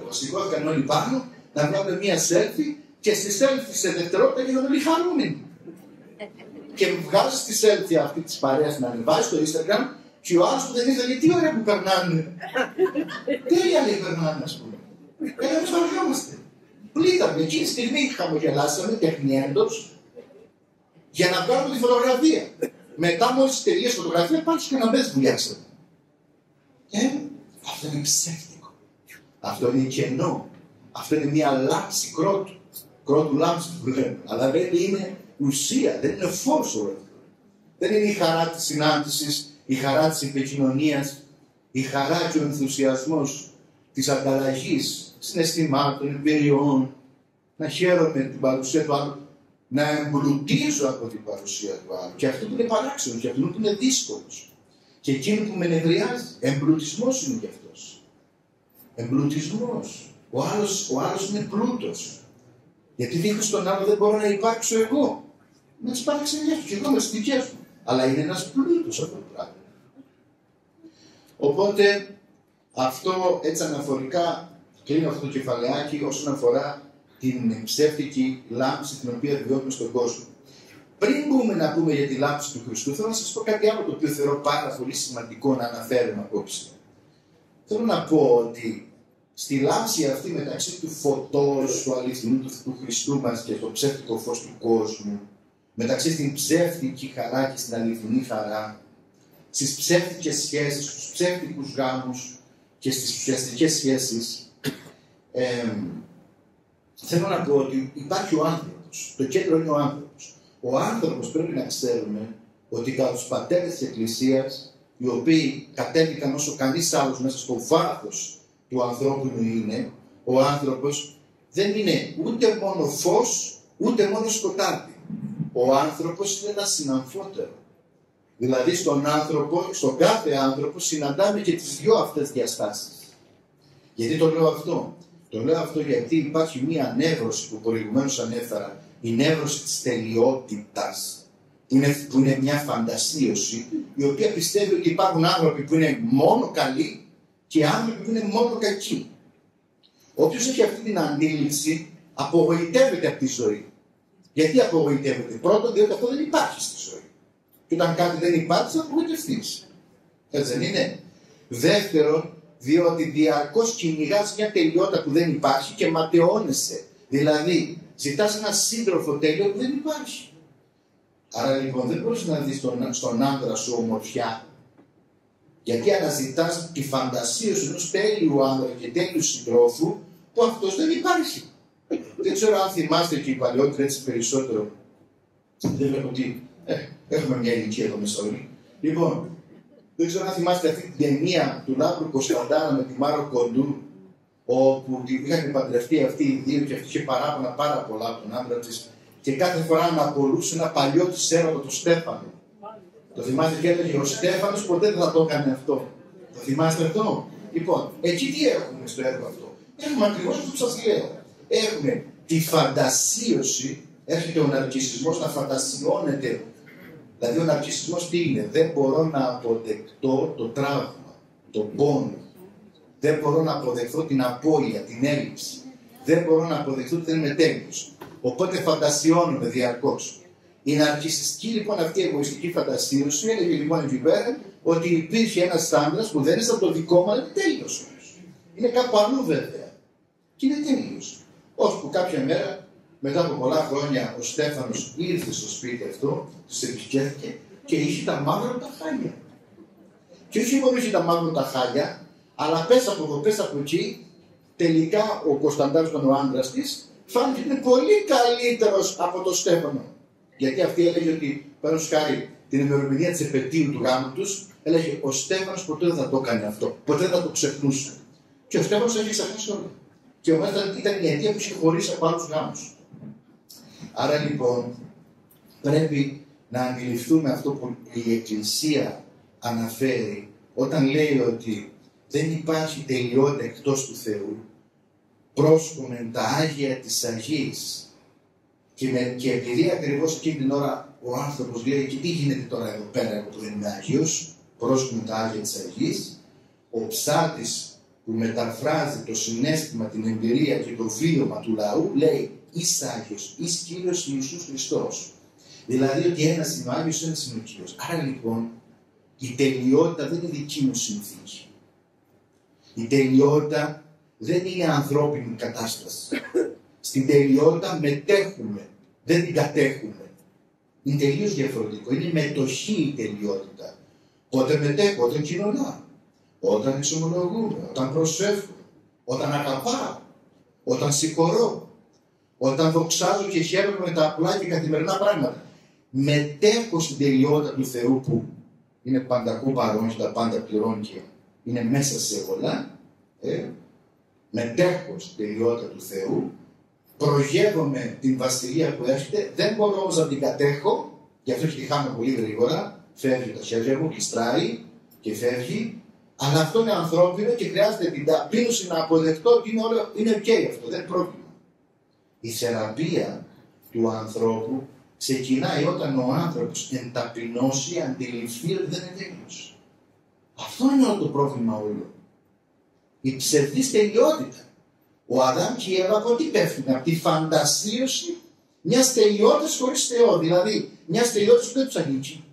Σηκώθηκαν όλοι πάνω να βγάλουν μια selfie και στη selfie σε δευτερόλεπτα γίνονται όλοι χαρούμενοι. Και βγάζεις τη selfie αυτή της παρέας να ανεβάζει στο Instagram και ο άλλος που δεν ήθελε, τι ωραία που περνάνε. Τέλεια λέει περνάνε, ας πούμε. Εμείς βαριόμαστε. Πλήταμε. Εκείνη τη στιγμή χαμογελάσαμε τεχνιέντος για να βγάλουμε τη φωτογραφία. Μετά μόλις τελείωσε η φωτογραφία, πάλι στους καναπές βουλιάσαμε. Αυτό είναι ψεύτικο. Αυτό είναι κενό. Αυτό είναι μια λάμψη κρότου. Κρότου λάμψη που λέμε. Αλλά δεν είναι ουσία, δεν είναι φως όλο αυτό. Δεν είναι η χαρά της συνάντησης, η χαρά της επικοινωνίας, η χαρά και ο ενθουσιασμός της ανταλλαγής συναισθημάτων, εμπειριών, να χαίρομαι την παρουσία του άλλου, να εμπλουτίζω από την παρουσία του άλλου. Και αυτό που είναι παράξενο, και αυτό που είναι δύσκολο. Και εκείνο που με νευριάζει, εμπλουτισμός είναι κι αυτός. Εμπλουτισμός. Ο άλλος είναι πλούτος. Γιατί δίχως τον άλλο δεν μπορώ να υπάρξω εγώ. Να τις πάρει ξενιές του και εγώ με τις δικές μου. Αλλά είναι ένας πλούτος αυτό το πράγμα. Οπότε αυτό έτσι αναφορικά κλείνω αυτό το κεφαλαιάκι όσον αφορά την ψεύτικη λάμψη την οποία βιώνουμε στον κόσμο. Πριν μπούμε να πούμε για τη λάμψη του Χριστού, θέλω να σας πω κάτι άλλο το οποίο θεωρώ πάρα πολύ σημαντικό να αναφέρουμε απόψε. Θέλω να πω ότι στη λάμψη αυτή μεταξύ του φωτός, του αληθινού του Χριστού μας και το ψεύτικο φως του κόσμου, μεταξύ στην ψεύτικη χαρά και στην αληθινή χαρά, στις ψεύτικες σχέσεις, στους ψεύτικους γάμους και στις ουσιαστικές σχέσεις, θέλω να πω ότι υπάρχει ο άνθρωπος. Το κέντρο είναι ο άνθρωπος. Ο άνθρωπος πρέπει να ξέρουμε ότι κατά τους πατέρες της Εκκλησίας, οι οποίοι κατέβηκαν όσο κανείς άλλος μέσα στο βάθος του ανθρώπινου είναι, ο άνθρωπος δεν είναι ούτε μόνο φως, ούτε μόνο σκοτάδι. Ο άνθρωπος είναι ένα συναμφότερο. Δηλαδή στον κάθε άνθρωπο συναντάμε και τις δυο αυτές διαστάσεις. Γιατί το λέω αυτό. Το λέω αυτό γιατί υπάρχει μία νεύρωση που προηγουμένως ανέφερα, η νεύρωση της τελειότητας, που είναι μια φαντασίωση, η οποία πιστεύει ότι υπάρχουν άνθρωποι που είναι μόνο καλοί και άνθρωποι που είναι μόνο κακοί. Όποιος έχει αυτή την αντίληψη, απογοητεύεται από τη ζωή. Γιατί απογοητεύεται? Πρώτον, διότι αυτό δεν υπάρχει στη ζωή. Και όταν κάτι δεν υπάρχει, θα απογοητευτείς. Έτσι δεν είναι? Δεύτερον, διότι διαρκώς κυνηγάς μια τελειότητα που δεν υπάρχει και ματαιώνεσαι. Δηλαδή, ζητάς ένα σύντροφο τέλειο που δεν υπάρχει. Άρα λοιπόν δεν μπορείς να δεις στον άντρα σου ομορφιά. Γιατί αναζητάς τη φαντασία σου ενός τέλειου άντρα και τέλειου συντρόφου που αυτός δεν υπάρχει. Δεν ξέρω αν θυμάστε και οι παλαιότεροι έτσι περισσότερο. Δεν βλέπω ότι έχουμε μια ηλικία εδώ μέσα όλοι. Λοιπόν, δεν ξέρω αν θυμάστε αυτή την ταινία του Λάμπρου Κωνσταντάρα με τη Μάρο Κοντού, όπου είχαν παντρευτεί αυτοί οι δύο και αυτή είχε παράπονα πάρα πολλά από τον άντρα της και κάθε φορά αναπολούσε ένα παλιό της έρωτα, τον Στέφανο. Το θυμάστε και έλεγε ο Στέφανος ποτέ δεν θα το έκανε αυτό. Το θυμάστε αυτό? Λοιπόν, εκεί τι έχουμε στο έργο αυτό? Έχουμε ακριβώς αυτό που σας λέω. Έχουμε τη φαντασίωση, έρχεται ο ναρκισσισμός να φαντασιώνεται. Δηλαδή ο ναρκισσισμός τι είναι? Δεν μπορώ να αποδεκτώ το τραύμα, τον πόνο. Δεν μπορώ να αποδεχθώ την απώλεια, την έλλειψη. Δεν μπορώ να αποδεχθώ ότι δεν είμαι τέλειος. Οπότε φαντασιώνουμε διαρκώς. Η ναρκισσιστική λοιπόν αυτή η εγωιστική φαντασίωση έλεγε λοιπόν εκεί πέρα ότι υπήρχε ένας άντρας που δεν είναι σαν το δικό μου, αλλά είναι τέλειος όμως. Είναι κάπου αλλού βέβαια. Και είναι τέλειος. Ώσπου κάποια μέρα μετά από πολλά χρόνια ο Στέφανος ήρθε στο σπίτι αυτό, της επισκέφθηκε και είχε τα μαύρα τα χάλια. Και όχι μόνο είχε τα μαύρα τα χάλια, αλλά πες από εδώ, πες από εκεί, τελικά ο Κωνσταντάρος ήταν ο άντρας της, φάνηκε ότι είναι πολύ καλύτερος από τον Στέφανο. Γιατί αυτή έλεγε ότι, παραδείγματος χάρη, την ημερομηνία της επετείου του γάμου τους, έλεγε ο Στέφανος ποτέ δεν θα το έκανε αυτό, ποτέ δεν θα το ξεχνούσε. Και ο Στέφανος είχε ξεχάσει όλα. Και μάλιστα ήταν η αιτία που είχε χωρίσει από άλλους γάμους. Άρα λοιπόν πρέπει να αντιληφθούμε αυτό που η Εκκλησία αναφέρει όταν λέει ότι δεν υπάρχει τελειότητα εκτός του Θεού, πρόσκομεν τα Άγια της Αγίας. Και επειδή ακριβώς εκείνη την ώρα ο άνθρωπος λέει και τι γίνεται τώρα εδώ πέρα που δεν είναι Άγιος, πρόσκομεν τα Άγια της Αγίας, ο ψάλτης που μεταφράζει το συναίσθημα, την εμπειρία και το βίωμα του λαού λέει «Εις Άγιος, εις Κύριος Ιησούς Χριστός». Δηλαδή ότι ένας είναι ο Άγιος, ένας είναι ο Κύριος. Άρα λοιπόν η τελειότητα δεν είναι δική μου συνθήκη. Η τελειότητα δεν είναι ανθρώπινη κατάσταση. Στην τελειότητα μετέχουμε, δεν την κατέχουμε. Είναι τελείως διαφορετικό. Είναι μετοχή η τελειότητα. Πότε μετέχω, όταν κοινωνάω, όταν εξομολογούμε, όταν προσεύχω, όταν αγαπάω, όταν συγχωρώ, όταν δοξάζω και χαίρομαι με τα απλά και καθημερινά πράγματα. Μετέχω στην τελειότητα του Θεού που είναι πανταχού παρόν και τα πάντα πληρώνει και είναι μέσα σε όλα. Μετέχω στην τελειότητα του Θεού, προγεύομαι την βασιλεία που έρχεται, δεν μπορώ όμως να την κατέχω, γι' αυτό και τη χάνω πολύ γρήγορα, φεύγει τα χέρια μου, κλειστράει και φεύγει, αλλά αυτό είναι ανθρώπινο και χρειάζεται την ταπείνωση να αποδεχτώ ότι είναι ok αυτό, δεν είναι πρόβλημα. Η θεραπεία του ανθρώπου ξεκινάει όταν ο άνθρωπος εν ταπεινώσει αντιληφθεί ότι δεν είναι τέλειος. Αυτό είναι όλο το πρόβλημα όλο. Η ψευδής τελειότητα. Ο Αδάμ και η Εύα από τι πέφτουν? Από τη φαντασίωση μιας τελειότητας χωρίς Θεό. Δηλαδή μιας τελειότητας που δεν τους ανήκει.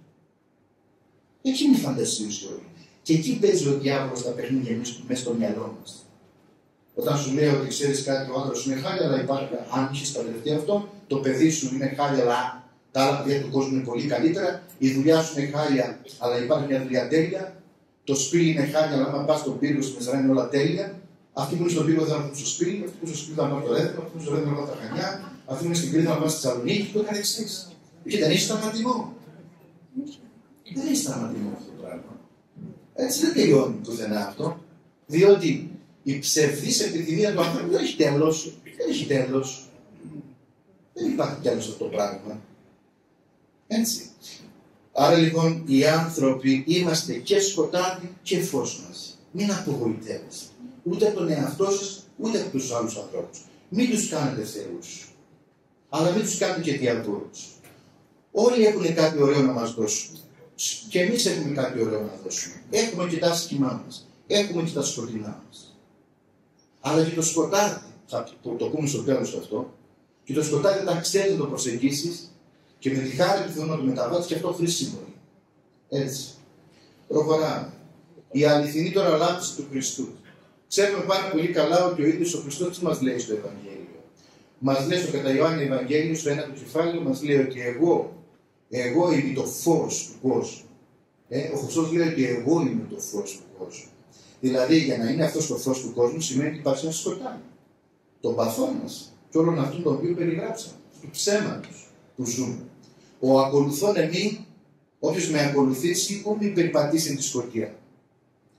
Εκεί είναι η φαντασίωση όλη. Και εκεί παίζει ο διάβολος τα παιχνίδια μέσα στο μυαλό μας. Όταν σου λέει ότι ξέρεις κάτι, ο άνθρωπος είναι χάλια, αλλά υπάρχει, αν είχες παντρευτεί αυτό, το παιδί σου είναι χάλια, αλλά τα άλλα παιδιά του κόσμου είναι πολύ καλύτερα. Η δουλειά σου είναι χάλια, αλλά υπάρχει μια δουλειά τέλεια. Το σπίτι είναι χάλια, αλλά άμα πας στον πύργο στη Μεσσαρά είναι όλα τέλεια. Αυτοί που είναι στον πύργο θα έρθουν στο σπίτι, αυτοί που είναι στο σπίτι θα πάρουν το ρεύμα, αυτοί που είναι στο ρεύμα θα πάρουν τα χανιά, αυτοί που είναι στην Κρήτη θα πάνε στη Θεσσαλονίκη και το καθεξής. Και δεν έχει σταματημό. Δεν έχει σταματημό αυτό το πράγμα. Έτσι δεν τελειώνει πουθενά αυτό. Διότι η ψευδής επιθυμία του ανθρώπου δεν έχει τέλος. Δεν έχει τέλος. Δεν υπάρχει κι άλλο αυτό το πράγμα. Έτσι. Άρα λοιπόν οι άνθρωποι είμαστε και σκοτάδι και φως μας. Μην απογοητεύεστε. Ούτε από τον εαυτό σας, ούτε από τους άλλους ανθρώπους. Μην τους κάνετε θεούς. Αλλά μην τους κάνετε και διαβόλους. Όλοι έχουν κάτι ωραίο να μας δώσουν. Και εμείς έχουμε κάτι ωραίο να δώσουμε. Έχουμε και τα άσχημά μας. Έχουμε και τα σκοτεινά μας. Αλλά και το σκοτάδι, θα το πούμε στο τέλος αυτό, και το σκοτάδι όταν ξέρεις να το προσεγγίσεις και με τη χάρη του Θεού να το μεταβάσεις και αυτό χρήσιμο είναι. Έτσι. Προχωράμε. Η αληθινή τώρα λάμπηση του Χριστού. Ξέρουμε πάρα πολύ καλά ότι ο ίδιος ο Χριστός τι μας λέει στο Ευαγγέλιο. Μας λέει στο κατά Ιωάννη Ευαγγέλιο, στο 1 του κεφάλαιο, μας λέει ότι εγώ είμαι το φως του κόσμου. Ο Χριστός λέει ότι εγώ είμαι το φως του κόσμου. Δηλαδή για να είναι αυτός το φως του κόσμου σημαίνει ότι υπάρχει ένα σκοτάδι. Τον παθό μας και όλων αυτών των οποίων περιγράψαμε. Του ψέματος που ζούμε. Ο ακολουθών εμεί, όποιος με ακολουθήσει, που μην περιπατήσει τη σκοτία.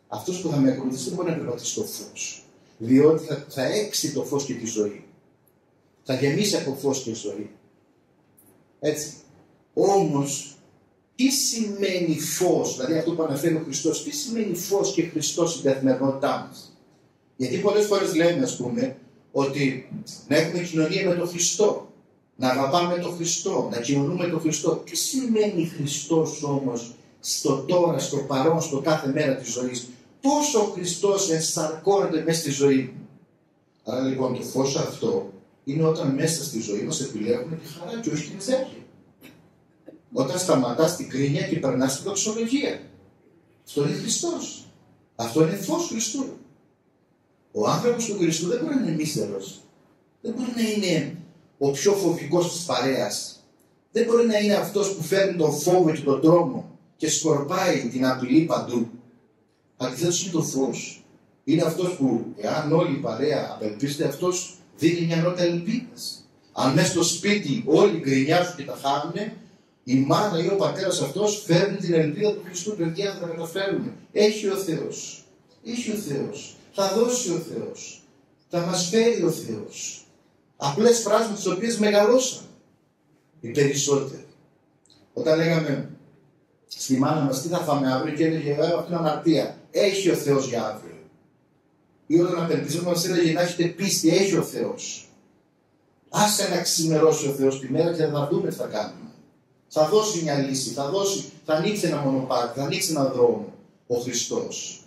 Αυτός που θα με ακολουθήσει δεν μπορεί να περπατήσει το φως. Διότι θα έξι το φως και τη ζωή. Θα γεμίσει από φως και ζωή. Έτσι. Όμως, τι σημαίνει φως, δηλαδή αυτό που αναφέρει ο Χριστός, τι σημαίνει φως και Χριστός στην καθημερινότητά μας? Γιατί πολλές φορές λέμε, ας πούμε, ότι να έχουμε κοινωνία με τον Χριστό, να αγαπάμε τον Χριστό, να κοινωνούμε με τον Χριστό. Τι σημαίνει Χριστός όμως στο τώρα, στο παρόν, στο κάθε μέρα της ζωής? Πώς ο Χριστός ενσαρκώνεται μέσα στη ζωή μου? Άρα λοιπόν το φως αυτό είναι όταν μέσα στη ζωή μας επιλέγουμε τη χαρά και όχι την ζέχεια. Όταν σταματάς την κρίνια και περνάς την δοξολογία. Αυτό είναι Χριστός. Αυτό είναι φως Χριστού. Ο άνθρωπος του Χριστού δεν μπορεί να είναι μίστερος. Δεν μπορεί να είναι ο πιο φοβικός της παρέας. Δεν μπορεί να είναι αυτός που φέρνει τον φόβο και τον τρόμο και σκορπάει την απειλή παντού. Αντιθέτως είναι το φως. Είναι αυτός που, εάν όλη η παρέα απελπίζεται, αυτός δίνει μια νότα ελπίδας. Αν μέσα στο σπίτι όλοι γκρινιάζουν και τα χάνουν, η μάνα ή ο πατέρας αυτός φέρνει την ελπίδα του Χριστού. Παιδιά, θα τα καταφέρουμε. Έχει ο Θεός. Έχει ο Θεός. Θα δώσει ο Θεός. Θα μας φέρει ο Θεός. Απλές φράσεις με τις οποίες μεγαλώσαμε οι περισσότεροι. Όταν λέγαμε στη μάνα μας τι θα φάμε αύριο και έλεγε αυτή είναι αμαρτία. Έχει ο Θεός για αύριο. Ή όταν απελπίζαμε μας έλεγε να έχετε πίστη. Έχει ο Θεός. Άσε να ξημερώσει ο Θεός τη μέρα και θα δούμε τι θα κάνουμε. Θα δώσει μια λύση, θα ανοίξει ένα μονοπάτι, θα ανοίξει ένα δρόμο ο Χριστός.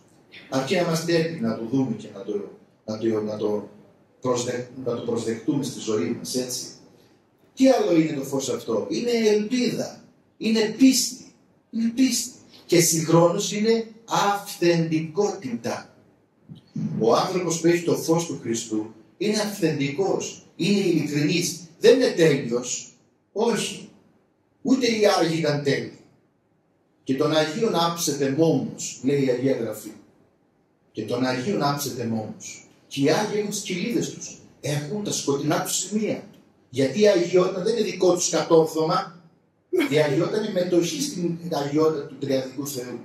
Αρκεί να είμαστε έτοιμοι να το δούμε και να το προσδεχτούμε στη ζωή μας, έτσι. Τι άλλο είναι το φως αυτό? Είναι ελπίδα, είναι πίστη, είναι πίστη. Και συγχρόνως είναι αυθεντικότητα. Ο άνθρωπος που έχει το φως του Χριστού είναι αυθεντικός, είναι ειλικρινής, δεν είναι τέλειος, όχι. Ούτε οι Άγιοι ήταν τέλειοι. Και τον Αγίον άψετε μόνος, λέει η Αγία Γραφή. Και τον Αγίον άψετε μόνος. Και οι Άγιοι έχουν τις κοιλίδες τους. Έχουν τα σκοτεινά τους σημεία. Γιατί η αγιότητα δεν είναι δικό τους κατόρθωμα. Η αγιότητα είναι μετοχή στην αγιότητα του Τριαδικού Θεού.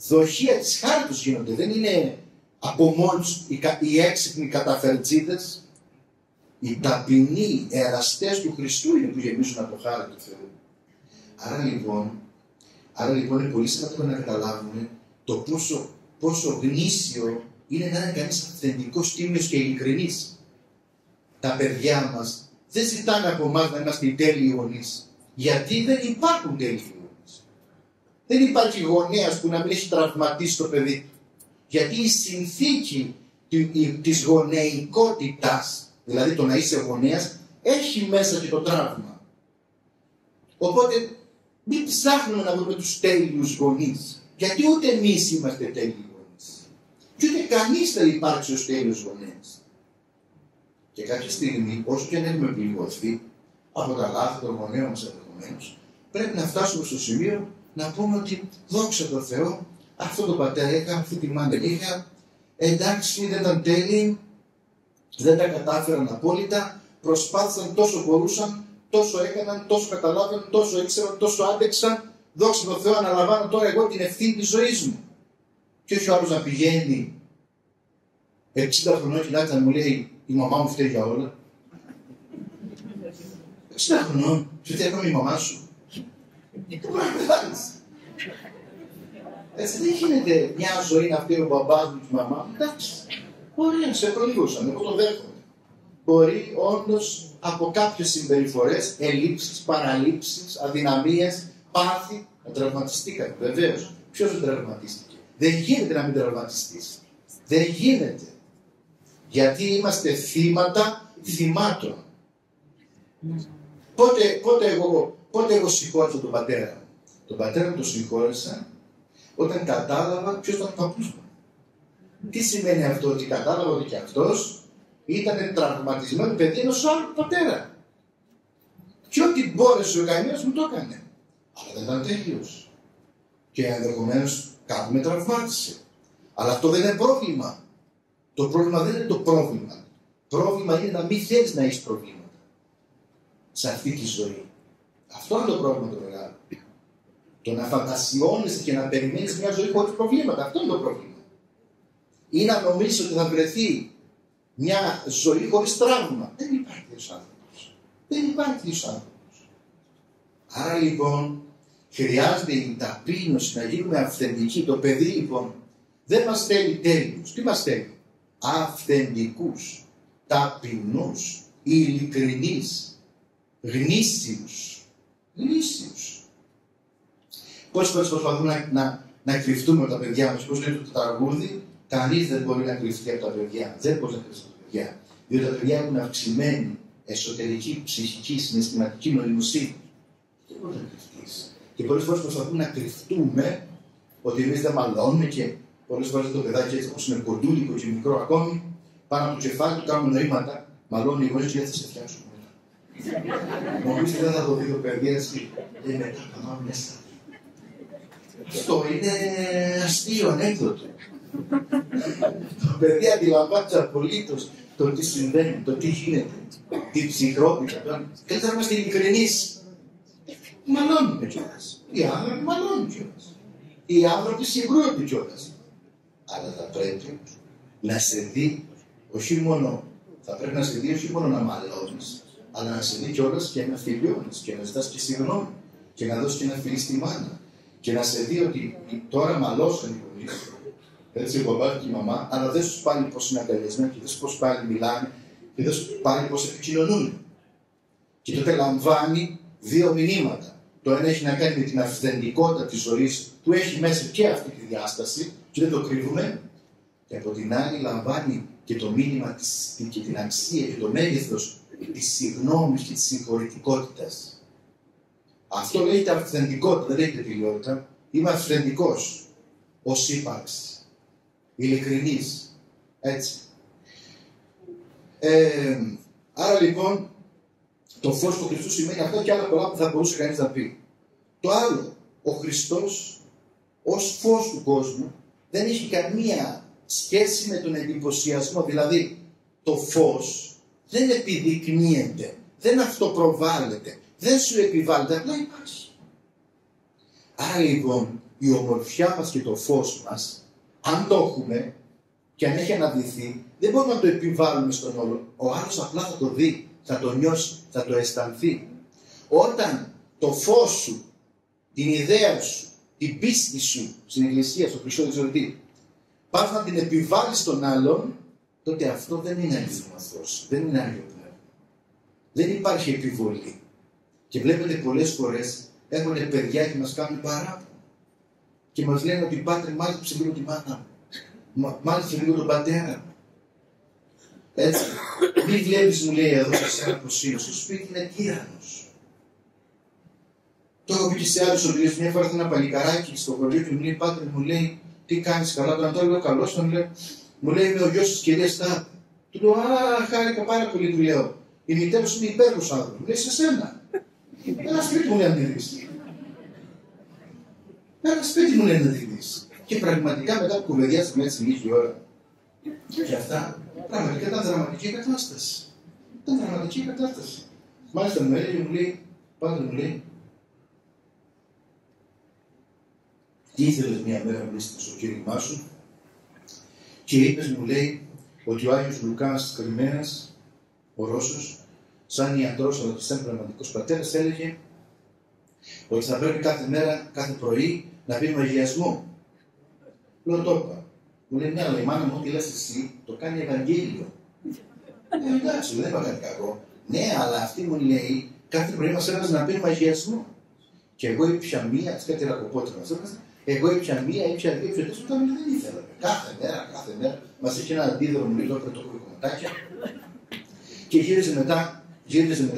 Δοχεία της χάρη τους γίνονται. Δεν είναι από μόνοι οι έξυπνοι καταφερτζίδες. Οι ταπεινοί εραστές του Χριστού είναι που γεμίζουν από χάρη του Θεού. Άρα λοιπόν είναι πολύ σημαντικό να καταλάβουμε το πόσο γνήσιο είναι να είναι κανείς αυθεντικός, τίμιος και ειλικρινής. Τα παιδιά μας δεν ζητάνε από εμάς να είμαστε οι τέλειοι γονείς. Γιατί δεν υπάρχουν τέλειοι γονείς. Δεν υπάρχει γονέας που να μην έχει τραυματίσει το παιδί του. Γιατί η συνθήκη της γονεϊκότητας, δηλαδή το να είσαι γονέας, έχει μέσα και το τραύμα. Οπότε μην ψάχνουμε να βρούμε τους τέλειους γονείς. Γιατί ούτε εμείς είμαστε τέλειοι γονείς. Και ούτε κανείς δεν υπάρξει ως τέλειος γονέας. Και κάποια στιγμή, όσο και αν έχουμε πληγωθεί από τα λάθη των γονέων μας ενδεχομένως, πρέπει να φτάσουμε στο σημείο να πούμε ότι δόξα τω Θεώ, αυτό το πατέρα είχα, αυτή τη μάνα είχα, εντάξει δεν ήταν τέλειοι, δεν τα κατάφεραν απόλυτα, προσπάθησαν τόσο μπορούσαν, τόσο έκαναν, τόσο καταλάβαιναν, τόσο ήξεραν, τόσο άντεξαν. Δόξα τω Θεώ, αναλαμβάνω τώρα εγώ την ευθύνη της ζωής μου. Και όχι ο άλλος να πηγαίνει 60 χρονών και να μου λέει η μαμά μου φταίει για όλα. 60 χρονών, σου φταίει ακόμη η μαμά σου. Τι μπορεί να κάνεις. Έτσι δεν γίνεται μια ζωή να φταίει ο μπαμπάς μου και η μαμά μου. Εντάξει, ωραία, σε προλίγωσαν, εγώ το δέχομαι. Μπορεί όντως από κάποιες συμπεριφορές, ελλείψεις, παραλήψεις, αδυναμίες, πάθη, να τραυματιστήκατε. Βεβαίως. Ποιος δεν τραυματίστηκε? Δεν γίνεται να μην τραυματιστείς. Δεν γίνεται. Γιατί είμαστε θύματα θυμάτων. Πότε εγώ συγχώρησα τον πατέρα μου? Τον πατέρα μου τον συγχώρησα όταν κατάλαβα ποιος ήταν ο παππούς μου. Τι σημαίνει αυτό? Ότι κατάλαβα ότι και αυτός ήταν τραυματισμένο παιδί ενός άλλου πατέρα. Και ό,τι μπόρεσε ο καημένος μου το έκανε. Αλλά δεν ήταν τέλειος. Και ενδεχομένως κάπου με τραυμάτισε. Αλλά αυτό δεν είναι πρόβλημα. Το πρόβλημα δεν είναι το πρόβλημα. Πρόβλημα είναι να μην θέλεις να έχεις προβλήματα σε αυτή τη ζωή. Αυτό είναι το πρόβλημα το μεγάλο. Το να φαντασιώνεσαι και να περιμένεις μια ζωή χωρίς προβλήματα. Αυτό είναι το πρόβλημα. Ή να νομίζεις ότι θα βρεθεί μια ζωή χωρίς τραύμα. Δεν υπάρχει τέτοιος άνθρωπος. Δεν υπάρχει τέτοιος άνθρωπος. Άρα λοιπόν χρειάζεται η ταπείνωση να γίνουμε αυθεντικοί. Το παιδί λοιπόν δεν μας θέλει τέλειους. Τι μας θέλει? Αυθεντικούς, ταπεινούς, ειλικρινείς, γνήσιους. Γνήσιους. Πόσες φορές προσπαθούμε να κρυφτούμε από τα παιδιά μας? Πώς λέει το τραγούδι, κανείς δεν μπορεί να κρυφτεί από τα παιδιά. Δεν μπορεί να κρυφτεί από τα παιδιά. Διότι τα παιδιά έχουν αυξημένη εσωτερική, ψυχική, συναισθηματική νοημοσύνη. Δεν μπορεί να κρυφτεί. Και πολλές φορές προσπαθούμε να κρυφτούμε ότι εμείς δεν μαλώνουμε και πολλές φορές το παιδάκι έτσι όπως είναι κοντούλικο και μικρό ακόμη, πάνω από το κεφάλι του κάνουμε νοήματα Μαλώνει εγώ έτσι, θα σε φτιάξω μετά. Νομίζετε δεν θα το δει το παιδί έτσι. Και μετά θα πάω μέσα. Αυτό είναι αστείο, ανέκδοτο. Το παιδί αντιλαμβάνεται απολύτως το τι συμβαίνει, το τι γίνεται, την ψυχρότητα. Καλύτερα να είμαστε ειλικρινείς. Μαλώνουμε κιόλας. Οι άνθρωποι μαλώνουν κιόλας. Οι άνθρωποι συγκρούονται κιόλας. Αλλά θα πρέπει να σε δει, όχι μόνο, θα πρέπει να σε δει όχι μόνο να μαλώνεις, αλλά να σε δει κιόλας και να φιλιώνεις και να ζητάς και συγγνώμη και να δώσεις και ένα φιλί στη μάνα και να σε δει ότι τώρα μαλώσαν οι γονείς, έτσι ο μπαμπάς και η μαμά, αλλά δεν σου πάλι πώς είναι αγκαλιασμένοι και δεν σου πώς πάλι μιλάνε και δεν σου πάλι πώς επικοινωνούν. Και τότε λαμβάνει δύο μηνύματα. Το ένα έχει να κάνει με την αυθεντικότητα της ζωής που έχει μέσα και αυτή τη διάσταση και δεν το κρύβουμε. Και από την άλλη λαμβάνει και το μήνυμα και την αξία και το μέγεθος της συγγνώμης και της συγχωρητικότητας. Αυτό λέγεται αυθεντικότητα, δεν λέγεται τελειότητα. Είμαι αυθεντικός ως ύπαρξη. Ειλικρινής. Έτσι. Άρα λοιπόν το φως του Χριστού σημαίνει αυτό και άλλα πολλά που θα μπορούσε κανείς να πει. Το άλλο, ο Χριστός ως φως του κόσμου δεν έχει καμία σχέση με τον εντυπωσιασμό. Δηλαδή το φως δεν επιδεικνύεται, δεν αυτοπροβάλλεται, δεν σου επιβάλλεται, απλά υπάρχει. Άρα λοιπόν η ομορφιά μας και το φως μας, αν το έχουμε και αν έχει αναδυθεί, δεν μπορούμε να το επιβάλλουμε στον όλο. Ο άλλος απλά θα το δει, θα το νιώσει, θα το αισθανθεί. Όταν το φως σου, την ιδέα σου, την πίστη σου στην Εκκλησία, στο Χριστό Εξορτή, πας να την επιβάλλεις στον άλλον, τότε αυτό δεν είναι αληθινό φως, δεν είναι Άγιο Πνεύμα. Δεν υπάρχει επιβολή. Και βλέπετε πολλές φορές έρχονται παιδιά και μας κάνουν παράπονο. Και μας λένε ότι Πάτρε, μάλιστα λίγο τη μάνα μου, μάλιστα λίγο τον πατέρα μου. Έτσι. Μην βλέπεις, μου λέει εδώ σε εσένα πως είναι, στο σπίτι είναι τύραννος. Το έχω πει και σε άλλους ομιλίες. Μια φορά ένα παλικαράκι στο χωριό και μου λέει: Πάτρε, μου λέει, τι κάνεις καλά? Τον το λέω καλώς, μου λέει: Είμαι ο γιος της κυρίας Τάπη. Του λέω: Α, χάρηκα πάρα πολύ, του λέω. Η μητέρα σου είναι υπέροχος άνθρωπος. Μου λέει: Σε σένα. Ένα σπίτι μου λέει να τη δεις. Ένα σπίτι μου λέει να τη δεις. Και πραγματικά μετά που κουβεντιάσαμε έτσι λίγη ώρα και αυτά, πραγματικά ήταν δραματική κατάσταση. Ήταν δραματική κατάσταση. Μάλιστα μου έλεγε, μου λέει: Πάτρε, μου λέει, τι ήθελες μια μέρα που είσαι στο κήρυγμά σου και είπες, μου λέει, ότι ο Άγιος Λουκάς Κρυμαίας, ο Ρώσος, σαν ιατρός αλλά και σαν πραγματικός πατέρας, έλεγε ότι θα πρέπει κάθε μέρα, κάθε πρωί να πίνουμε αγιασμό. Λέω: Το είπα. Μου λέει: Ναι, αλλά η μάνα μου, ό,τι λες εσύ, το κάνει Ευαγγέλιο. Εντάξει, δεν είπα κάτι κακό. Ναι, αλλά αυτή μου λέει, κάθε πρωί μας έβαζε να πίνουμε αγιασμό. Και εγώ ήπια μία, κάτι ρακοπότρα μας έβαζε. Εγώ ήπια μία, ήπια δύο, ήπια τέσσερα, δεν ήθελα. Κάθε μέρα, μας είχε ένα αντίδρομο λίγο πρωτόκολλο κομματάκια. Και γύριζε μετά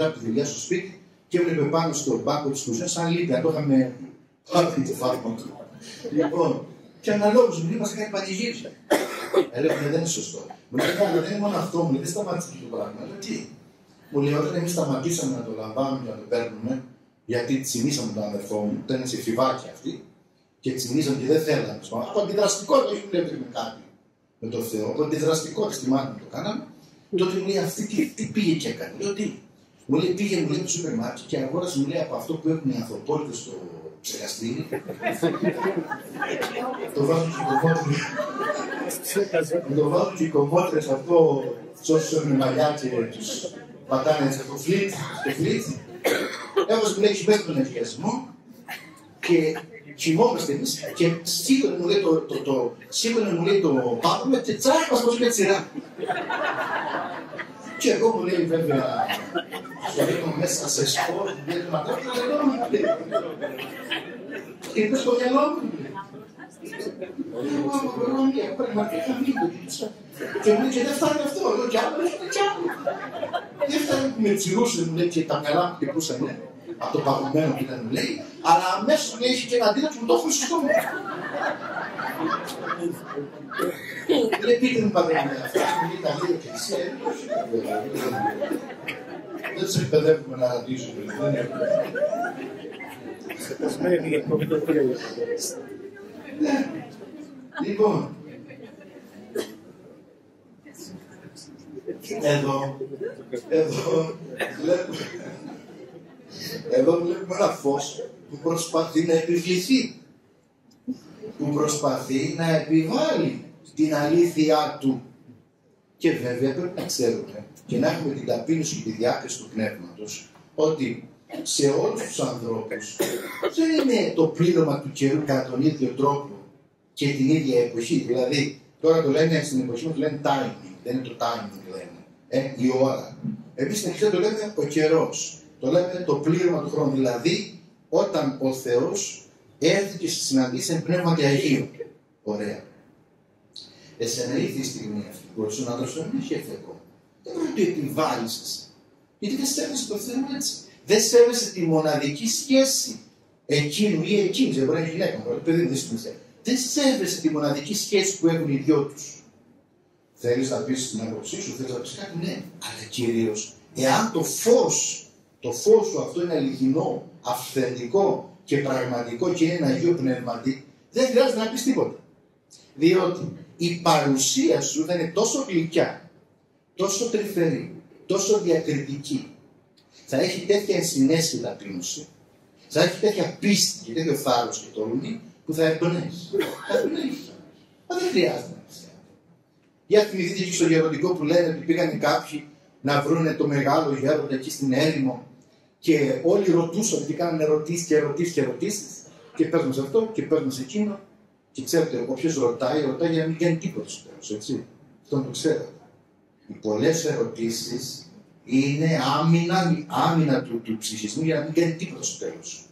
από τη δουλειά στο σπίτι και έβλεπε πάνω στον μπάκο της κουζίνας σαν λίπη, αν το είχαμε πάρει το φάρμακο του. Λοιπόν, και αναλόγως μου λέει: Μας κάνει πανηγύρια. Έλεγα: Δεν είναι σωστό. Μου λέει: Αλλά δεν είναι μόνο αυτό, μου λέει: Δεν σταμάτησε το πράγμα. Λέω: Τι? Μου λέει: Όταν εμείς σταματήσαμε να το λαμβάνουμε και να το παίρνουμε, γιατί τσιμήσαμε τον αδερφό μου, ήταν σε φιβάκια αυτή, και τσιμήσαμε και δεν θέλαμε. Από αντιδραστικότητα, όχι μου λέει ότι κάτι με το Θεό, από αντιδραστικότητα στη μάνα μου το κάναμε. Τότε μου λέει: Αυτή τι πήγε και έκανε? Λέω: Τι? Μου λέει: Πήγε, μου λέει, το σούπερ μάρκετ και αγόρασε, μου λέει, από αυτό που έχουν οι ανθρωπότητες στο ψεκαστήρι. Το βάζουν και οι κομμότρες αυτό, όσους έχουν μαλλιά και τους πατάνε έτσι από φλίτ, έβαζε, μου λέει, έχει μέχρι τον αγιασμό και κοιμόμαστε εμείς και σίγουρα μου λέει το πάπουμε και τσάκι μας πως με τσιρά. Και εγώ, μου λέει, βέβαια, στο ρίχνω μέσα σε σπορ, μου λέει, μα τώρα μου λέει. Και είπε στο μυαλό μου, εγώ πραγματικά μείνω. Και μου λέει, και δεν φτάνει αυτό, εδώ κι άλλο, κι άλλο. Δεν φτάνει που με τσιρούσε, μου λέει, και τα μυαλά μου χτυπούσαν από το παγωμένο που ήταν, μου λέει, αλλά αμέσως μου λέει, είχε και ένα αντίδοτο που το έχω στο στόμα. Δεν πείτε μου πατέρα, αυτά είναι τα λίγα εκκλησία. Δεν τους εκπαιδεύουμε να ρατήσουν. Λοιπόν, εδώ βλέπουμε ένα φως που προσπαθεί να επιβληθεί, που προσπαθεί να επιβάλλει την αλήθειά του. Και βέβαια πρέπει να ξέρουμε και να έχουμε την ταπείνωση και τη διάκριση του πνεύματος ότι σε όλους τους ανθρώπους δεν είναι το πλήρωμα του καιρού κατά τον ίδιο τρόπο και την ίδια εποχή. Δηλαδή, τώρα το λένε στην εποχή μου, το λένε timing, δεν είναι το timing, λένε, η ώρα. Εμείς στην Εκκλησία το λέμε ο καιρός, το λέμε το πλήρωμα του χρόνου. Δηλαδή, όταν ο Θεός έρθει και συναντήσει εν πνεύματι Αγίου. Ωραία. Εσένα ήρθε η στιγμή αυτή, μπορείς να δώσεις τον έχει έρθει ακόμα. Δεν πρέπει να το επιβάλλεις εσύ. Γιατί δεν σέβεσαι το Θεό έτσι. Δεν σέβεσαι τη μοναδική σχέση εκείνου ή εκείνης, δεν μπορεί να είναι γυναίκα μου, παιδί δεν σημαίνει. Δεν σέβεσαι τη μοναδική σχέση που έχουν οι δυο τους. Θέλεις να πεις την άποψή σου, θέλεις να πεις κάτι, ναι. Αλλά κυρίως, εάν το φως σου αυτό είναι αληθινό, αυθεντικό και πραγματικό και είναι ένα Αγίο Πνεύματι, δεν χρειάζεται να πεις τίποτα. Διότι η παρουσία σου θα είναι τόσο γλυκιά, τόσο τρυφερή, τόσο διακριτική. Θα έχει τέτοια ενσυναίσθητη ταπείνωση, θα έχει τέτοια πίστη και τέτοιο θάρρος και τόλμη που θα εμπνέεις. Θα εμπνέεις. Μα δεν χρειάζεται να πεις. Για θυμηθείτε και στο γεροντικό που λένε ότι πήγαν κάποιοι να βρούνε το μεγάλο γέροντα εκεί στην έρημο και όλοι ρωτούσαν και κάνανε ερωτήσεις και ερωτήσεις και ερωτήσεις και παίρνουν σε αυτό και παίρνουν σε εκείνο. Και ξέρετε, όποιος ρωτάει για να μην κάνει τίποτα στο τέλος, έτσι. Αυτό το ξέρετε. Οι πολλές ερωτήσεις είναι άμυνα του ψυχισμού για να μην κάνει τίποτα στο τέλος.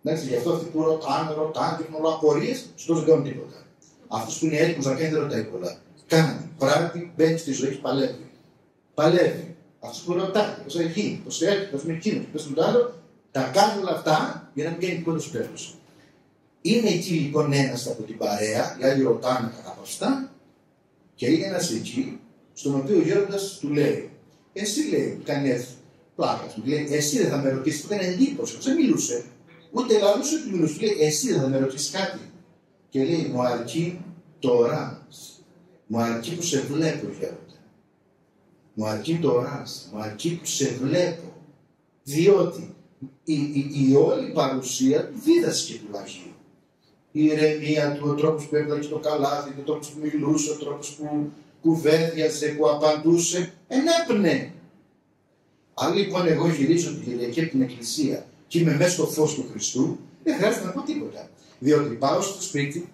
Εντάξει, γι' αυτό αυτοί που ρωτάνε και έχουν όλα απορίες, στο τέλος δεν κάνουν τίποτα. Αυτός που είναι έτοιμος να κάνει δεν ρωτάει πολλά. Κάνει, πράγματι, μπαίνει στη ζωή και παλεύει. Παλεύει. Αυτός που ρωτάει, πώς θα γίνει, πώς θα έρθει, πώς είναι εκείνο, πώς είναι το άλλο, τα κάνει όλα αυτά για να μην κάνει τίποτα στο τέλος. Είναι εκεί λοιπόν ένας από την παρέα, οι άλλοι ρωτάνε κατά αυτά, και είναι ένας εκεί, στον οποίο ο γέροντας του λέει, εσύ λέει, κάνει πλάκα του, λέει, εσύ δεν θα με ρωτήσεις, που έκανε εντύπωση, δεν μιλούσε, ούτε λαλούσε ούτε μιλούσε, του λέει, εσύ δεν θα με ρωτήσεις κάτι. Και λέει, μου αρκεί το οράς, μου αρκεί που σε βλέπω γέροντα, μου αρκεί το οράς, μου αρκεί που σε βλέπω, διότι η όλη παρουσία του δίδασκε του Αγίου. Η ηρεμία του, ο τρόπος που έβγαλε το καλάθι, ο τρόπος που μιλούσε, ο τρόπος που κουβέντιαζε, που απαντούσε, ενέπνε. Αν λοιπόν εγώ γυρίζω την Κυριακή από την Εκκλησία και είμαι μέσα στο φως του Χριστού, δεν χρειάζεται να πω τίποτα. Διότι πάω στο σπίτι,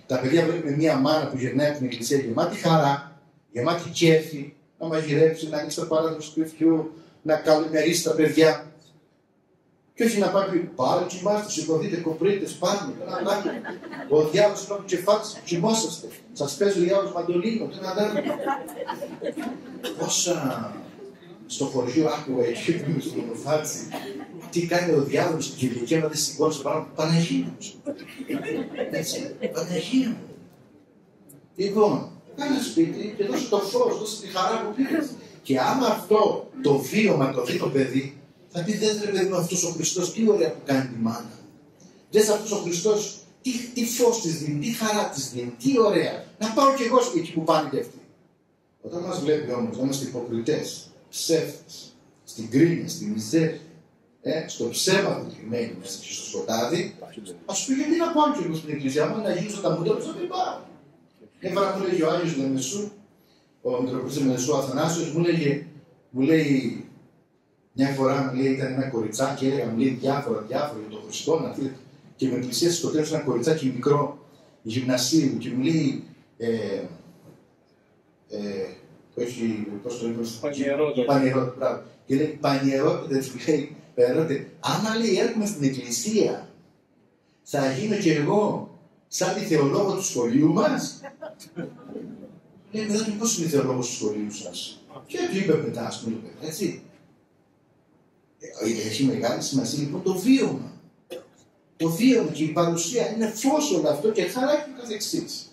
τα παιδιά βλέπουν μια μάνα που γυρνάει από την Εκκλησία γεμάτη χαρά, γεμάτη κέφι, να μαγειρέψει, να ανοίξει το παράθυρο του σπιτιού, να καλημερίσει τα παιδιά. Και όχι να πάει πάλι κοιμάστε, σηκωθείτε, κοπρίτες, πάμε. Ο διάβολος είναι από το κεφάλι σας, κοιμόσαστε. Σας παίζει ο διάβολος μαντολίνο, τι να δέρνει. Πόσα στο χωριό άκουγα εκεί που είμαι στο μονοφάτσι, τι κάνει ο διάβολος στην Κυριακή, να δεν σηκώνει πάνω, Παναγία μου. Έτσι, Παναγία μου. Λοιπόν, κάνε σπίτι και δώσε το φως, δώσε τη χαρά που πήρες. Και άμα αυτό το βίωμα το δει το παιδί, θα πει δεν πρέπει με αυτός ο Χριστός, τι ωραία που κάνει τη μάνα. Δες αυτός ο Χριστός, τι φως της δίνει, τι χαρά της δίνει, τι ωραία. Να πάω κι εγώ εκεί που πάνε και αυτοί. Όταν μας βλέπει όμως, να είμαστε υποκριτές, ψεύτες, στην κρίνια, στη μιζέρια, στο ψέμα που τριμμένει μέσα και στο σκοτάδι, ας πει γιατί να πάω κι εγώ στην Εκκλησία, άμα να γύρω τα μούτρα τους, να μην πάω. Έβαλα μου λέγει ο Άγιος Δεμεσού, ο Μητροπολίτης Δεμεσού Αθανάσιος, μου λέει, μια φορά μου λέει, ήταν ένα κοριτσάκι, έλεγα μου λέει διάφορα για τον Χριστό, να φύγει. Και με πλησίασε στο τέλος ένα κοριτσάκι μικρό γυμνασίου και μου λέει, όχι, πώς το είπα, Πανιερότητα, μπράβο. Και λέει, Πανιερότητα, του λέει, Πανιερότητα, άμα λέει έρχομαι στην Εκκλησία, θα γίνω κι εγώ σαν τη θεολόγο του σχολείου μας. Λέει, μετά του πώς είναι η θεολόγος του σχολείου σας. Και του είπε μετά, ας πούμε, έτσι. Έχει μεγάλη σημασία λοιπόν το βίωμα. Το βίωμα και η παρουσία είναι φως όλο αυτό και χαρά και καθεξής.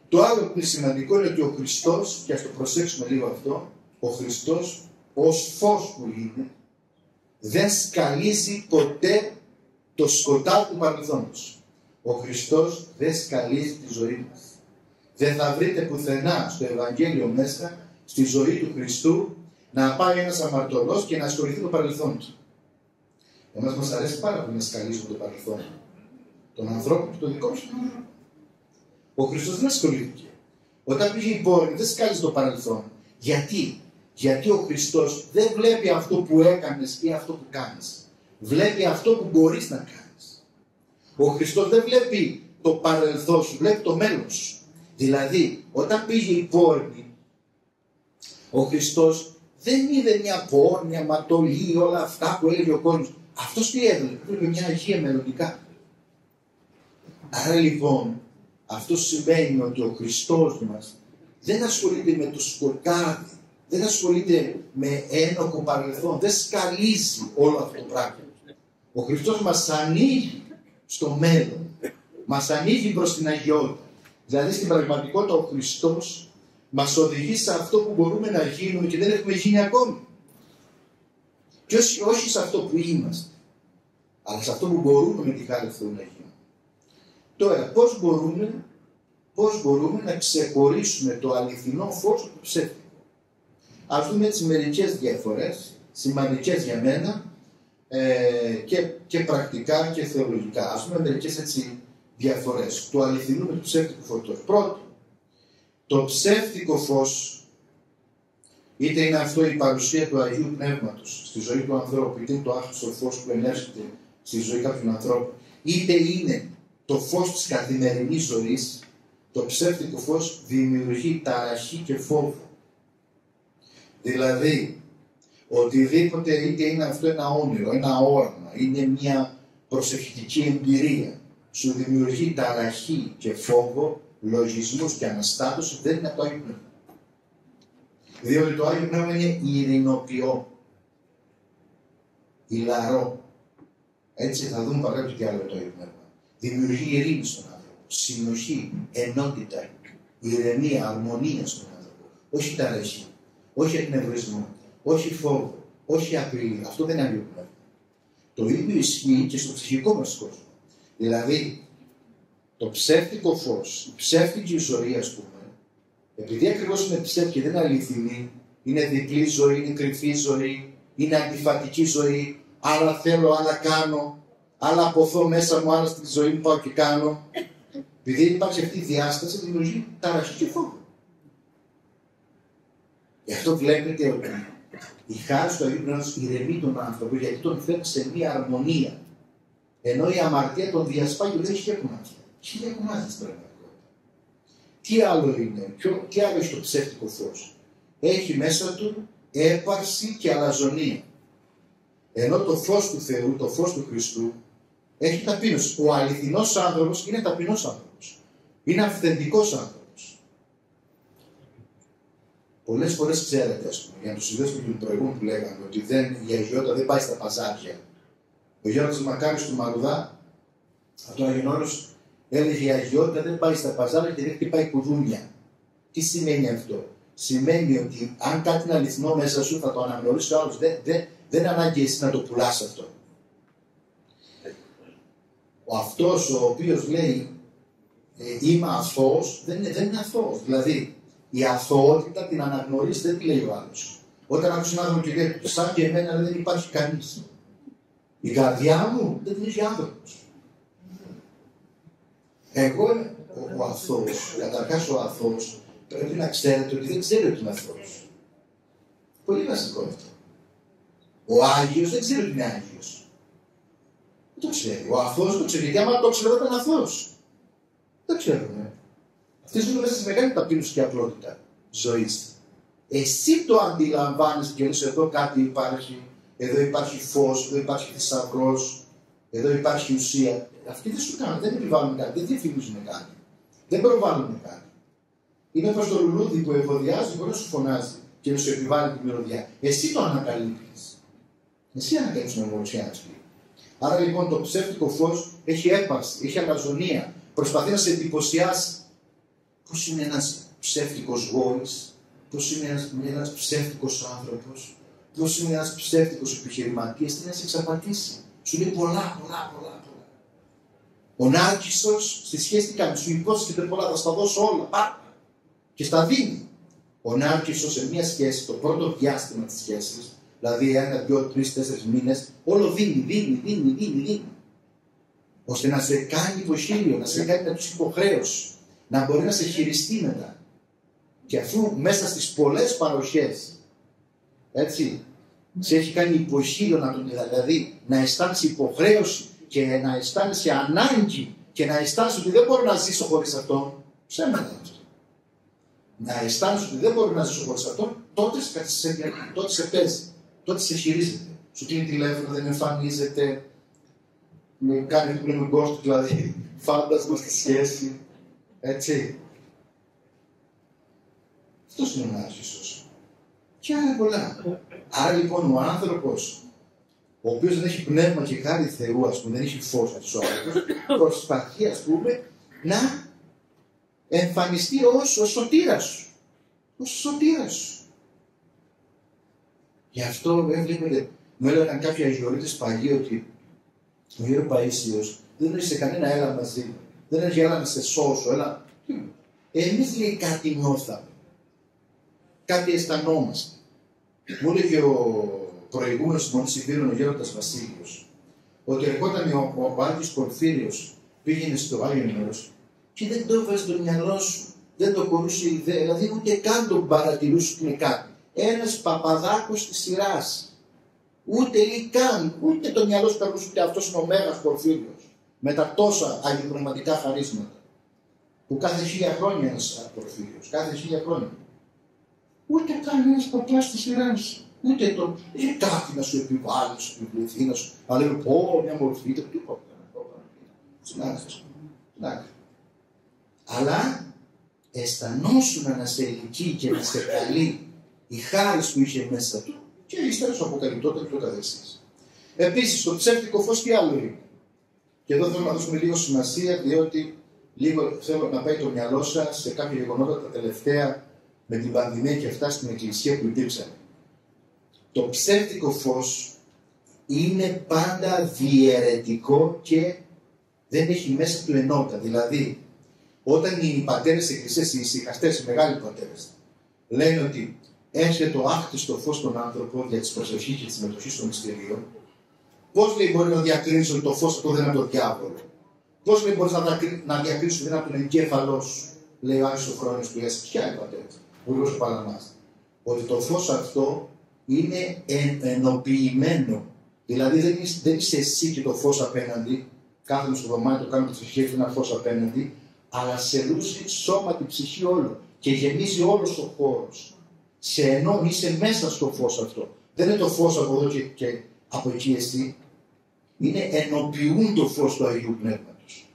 Το άλλο που είναι σημαντικό είναι ότι ο Χριστός, και ας το προσέξουμε λίγο αυτό, ο Χριστός ως φως που είναι, δεν σκαλίζει ποτέ το σκοτάδι του παρελθόντος. Ο Χριστός δεν σκαλίζει τη ζωή μας. Δεν θα βρείτε πουθενά στο Ευαγγέλιο μέσα, στη ζωή του Χριστού, να πάει ένας αμαρτωλός και να ασχοληθεί με το παρελθόν του. Εμάς μας αρέσει πάρα πολύ να σκαλίζουμε το παρελθόν των ανθρώπων και το δικό μας τον άνθρωπο. Ο Χριστός δεν ασχολήθηκε. Όταν πήγε η πόλη, δεν σκάλιζε το παρελθόν. Γιατί? Γιατί ο Χριστός δεν βλέπει αυτό που έκανες ή αυτό που κάνεις. Βλέπει αυτό που μπορείς να κάνεις. Ο Χριστός δεν βλέπει το παρελθόν σου, βλέπει το μέλλον σου. Δηλαδή, όταν πήγε η πόρνη, ο Χριστός δεν είδε μια πόρνη, αματολή, όλα αυτά που έλεγε ο κόσμος. Αυτός τι έβλεπε? Έβλεπε μια Αγία μελλοντικά. Άρα λοιπόν, αυτό σημαίνει ότι ο Χριστός μας δεν ασχολείται με το σκοτάδι, δεν ασχολείται με ένοχο παρελθόν, δεν σκαλίζει όλο αυτό το πράγμα. Ο Χριστός μας ανοίγει στο μέλλον, μας ανοίγει προς την αγιότητα. Δηλαδή στην πραγματικότητα ο Χριστός μας οδηγεί σε αυτό που μπορούμε να γίνουμε και δεν έχουμε γίνει ακόμη. Και όχι σε αυτό που είμαστε, αλλά σε αυτό που μπορούμε με τη χάρη του να γίνουμε. Τώρα, πώς μπορούμε να ξεχωρίσουμε το αληθινό φως από το ψεύτικο? Ας δούμε έτσι μερικές διαφορές, σημαντικές για μένα, και πρακτικά και θεολογικά. Ας δούμε μερικές έτσι διαφορές του αληθινού με του ψεύτικου φωτός. Πρώτον, το ψεύτικο φως, είτε είναι αυτό η παρουσία του Αγίου Πνεύματος στη ζωή του ανθρώπου, είτε είναι το άχρηστο φως που ενέρχεται στη ζωή κάποιου ανθρώπου, είτε είναι το φως της καθημερινής ζωής, το ψεύτικο φως δημιουργεί ταραχή και φόβο. Δηλαδή, οτιδήποτε, είτε είναι αυτό ένα όνειρο, ένα όραμα, είναι μια προσευχητική εμπειρία, σου δημιουργεί ταραχή και φόβο, λογισμούς και αναστάτωση, δεν είναι από το Άγιο Πνεύμα. Διότι το Άγιο Πνεύμα είναι ειρηνοποιό, ηλαρό. Έτσι θα δούμε παρακάτω τι άλλο το Άγιο Πνεύμα. Δημιουργεί ειρήνη στον άνθρωπο, συνοχή, ενότητα, ηρεμία, αρμονία στον άνθρωπο. Όχι ταραχή, όχι εκνευρισμό, όχι φόβο, όχι απειλή. Αυτό δεν είναι Άγιο Πνεύμα. Το ίδιο ισχύει και στο ψυχικό μας κόσμο. Δηλαδή, το ψεύτικο φως, η ψεύτικη ζωή, ας πούμε, επειδή ακριβώς είναι ψεύτικη και δεν είναι αληθινή, είναι διπλή ζωή, είναι κρυφή ζωή, είναι αντιφατική ζωή, άλλα θέλω, άλλα κάνω, άλλα αποθώ μέσα μου, άλλα στη ζωή μου πάω και κάνω. Επειδή υπάρχει αυτή η διάσταση, δημιουργεί ταραχή και φόβο. Γι' αυτό βλέπετε ότι η χάρη του Αγίου Πνεύματος ηρεμεί τον άνθρωπο, γιατί τον φέρνει σε μία αρμονία. Ενώ η αμαρτία τον διασπάει και δεν έχει κομμάτια. Χίλια κομμάτια στην πραγματικότητα. Τι άλλο είναι, τι άλλο έχει το ψεύτικο φως? Έχει μέσα του έπαρση και αλαζονία. Ενώ το φως του Θεού, το φως του Χριστού, έχει ταπείνωση. Ο αληθινός άνθρωπος είναι ταπεινός άνθρωπος. Είναι αυθεντικός άνθρωπος. Πολλές φορές ξέρετε, ας πούμε, για να το συνδέσουμε με τον προηγούμενο που λέγαμε, ότι η αγιότητα δεν πάει στα παζάρια. Ο Γιώργος Μακάρης του Μαρουδά, από τον Άγιον Όρος, έλεγε η αγιότητα δεν πάει στα παζάρια και δεν χτυπάει κουδούνια. Τι σημαίνει αυτό? Σημαίνει ότι αν κάτι είναι αληθινό μέσα σου θα το αναγνωρίσει ο άλλος. Δεν ανάγκη εσύ να το πουλάς αυτό. Αυτός ο οποίος λέει είμαι αθώος, δεν είναι αθώος. Δηλαδή η αθωότητα την αναγνωρίζει, δεν τη λέει ο άλλος. Όταν άκουσε έναν άνθρωπο και λέει σαν και εμένα δεν υπάρχει κανείς. Η καρδιά μου δεν την έχει άνθρωπος. Εγώ ο αθώος, καταρχάς ο αθώος, πρέπει να ξέρετε ότι δεν ξέρει ότι είναι αθώος. Πολύ βασικό αυτό. Ο Άγιος δεν ξέρει ότι είναι Άγιος. Δεν το ξέρει. Ο αθώος το ξέρει. Γιατί άμα το ξέρει ήταν αθώος. Δεν ξέρουμε. Αυτοί ζουν μέσα σε μεγάλη ταπείνωση και απλότητα ζωής. Εσύ το αντιλαμβάνεσαι και λες εδώ κάτι υπάρχει, εδώ υπάρχει φως, εδώ υπάρχει θησαυρός, εδώ υπάρχει ουσία. Αυτοί δεν σου κάνουν, δεν επιβάλλουν κάτι, δεν διαφημίζουν κάτι, δεν προβάλλουν κάτι. Είναι όπως το λουλούδι που ευωδιάζει χωρίς να σου φωνάζει και να σου επιβάλλει την μυρωδιά. Εσύ το ανακαλύπτεις. Εσύ ανακαλύπτεις την ομορφιά του. Άρα λοιπόν το ψεύτικο φως έχει έπαρση, έχει αλαζονία, προσπαθεί να σε εντυπωσιάσει. Πώς είναι ένας ψεύτικος γόης, πώς είναι ένας ψεύτικος άνθρωπος, πώς είναι ένας ψεύτικος επιχειρηματίας, τι να σε εξαπατήσει. Σου λέει πολλά. Ο Νάρκισσος στη σχέση τι κάνει, σου υπόσχεται πολλά, θα στα δώσω όλα, πάρα. Και στα δίνει. Ο Νάρκισσος σε μια σχέση, το πρώτο διάστημα της σχέσης, δηλαδή 1, 2, 3, 4 μήνες, όλο δίνει. Ώστε να σε κάνει υποχείριο, να σε κάνει να τους υποχρέωση, να μπορεί να σε χειριστεί μετά. Και αφού μέσα στις πολλές παροχές, έτσι, σε έχει κάνει υποχείριο, δηλαδή να αισθάνεσαι υποχρέωση και να αισθάνεσαι ανάγκη και να αισθάνεσαι ότι δεν μπορώ να ζήσω χωρίς αυτόν, ψέματα είναι αυτό. Να αισθάνεσαι ότι δεν μπορώ να ζήσω χωρίς αυτόν, τότε σε παίζει, τότε σε χειρίζεται. Σου κλείνει τηλέφωνο, δεν εμφανίζεται, κάνει το πλέον κόστος, δηλαδή φάντασμα στη σχέση, έτσι. Αυτός είναι ο Νάρκισσος. Και άλλα πολλά. Άρα λοιπόν ο άνθρωπος, ο οποίος δεν έχει πνεύμα και χάρη Θεού, ας πούμε, δεν έχει φως αυτός ο άνθρωπος, προσπαθεί, ας πούμε, να εμφανιστεί ως ο σωτήρας σου. Ως ο σωτήρας σου. Γι' αυτό βλέπετε, μου έλεγαν κάποιοι αγιορείτες παλιοί ότι ο Γέρο Παΐσιος δεν έρχεται κανένα έλα μαζί μου. Δεν έρχεται έλα να σε σώσω, έλα. Εμείς λέει κάτι νιώθαμε. Κάτι αισθανόμαστε. Μου έλεγε ο προηγούμενος της Μονής Ιβύρων, ο Γέροντας Βασίλειος, ότι ερχόταν ο Άγιος Πορφύριος, πήγαινε στο Άγιο Μέρος και δεν το έβαζε στο μυαλό σου. Δεν το κορούσε η ιδέα, δηλαδή ούτε καν τον παρατηρούσε με κάτι. Ένας Παπαδάκος της σειράς. Ούτε λέει καν, ούτε το μυαλό σου περνούσε, ούτε αυτός είναι ο Μέγας Πορφύριος. Με τα τόσα αγιοπνευματικά χαρίσματα. Που κάθε 1000 χρόνια ένας Πορφύριος, κάθε 1000 χρόνια. Ούτε καν ένας παπάς της σειράς. Ούτε το. Είχε κάτι να σου επιβάλλει, να σου επιβληθεί, να σου. Αλλά λέμε, πω, μια μορφή, τίποτα. Στην αλλά αισθανόσουν να σε ελκύει και να σε καλεί η χάρη που είχε μέσα του και ύστερα σου αποκαλυπτόταν και το καθεξής. Επίσης, το ψεύτικο φως τι άλλο είναι. Και εδώ θέλω να δώσουμε λίγο σημασία, διότι λίγο θέλω να πάει το μυαλό σας σε κάποια γεγονότα τα τελευταία με την πανδημία και αυτά στην εκκλησία που υπήρξαν. Το ψεύτικο φως είναι πάντα διαιρετικό και δεν έχει μέσα του ενότητα. Δηλαδή, όταν οι πατέρες της εκκλησίας, οι ησυχαστές, οι μεγάλοι πατέρες, λένε ότι έρχεται το άκτιστο φως στον άνθρωπο για τη προσευχή και τη συμμετοχή στο μυστήριο, πώς λέει μπορεί να διακρίνεις ότι το φως αυτό δεν είναι από τον διάβολο. Πώς λέει μπορείς να διακρίνεις ότι δεν είναι από τον εγκέφαλό σου, λέει ο Άγιος Σοφρόνιος που λέει, ποια είναι πατέρες, ο Λόγος Παλαμάς. Ότι το φως αυτό είναι ενοποιημένο. Δηλαδή δεν είσαι εσύ και το φως απέναντι, κάθομαι στο δωμάτιο, κάνω τη ψυχή, έχει ένα φως απέναντι, αλλά σε λούζει σώμα την ψυχή όλο και γεμίζει όλος ο χώρος. Σε ενώνει, είσαι μέσα στο φως αυτό. Δεν είναι το φως από εδώ και από εκεί εσύ. Είναι ενοποιούν το φως του Αγίου Πνεύματος.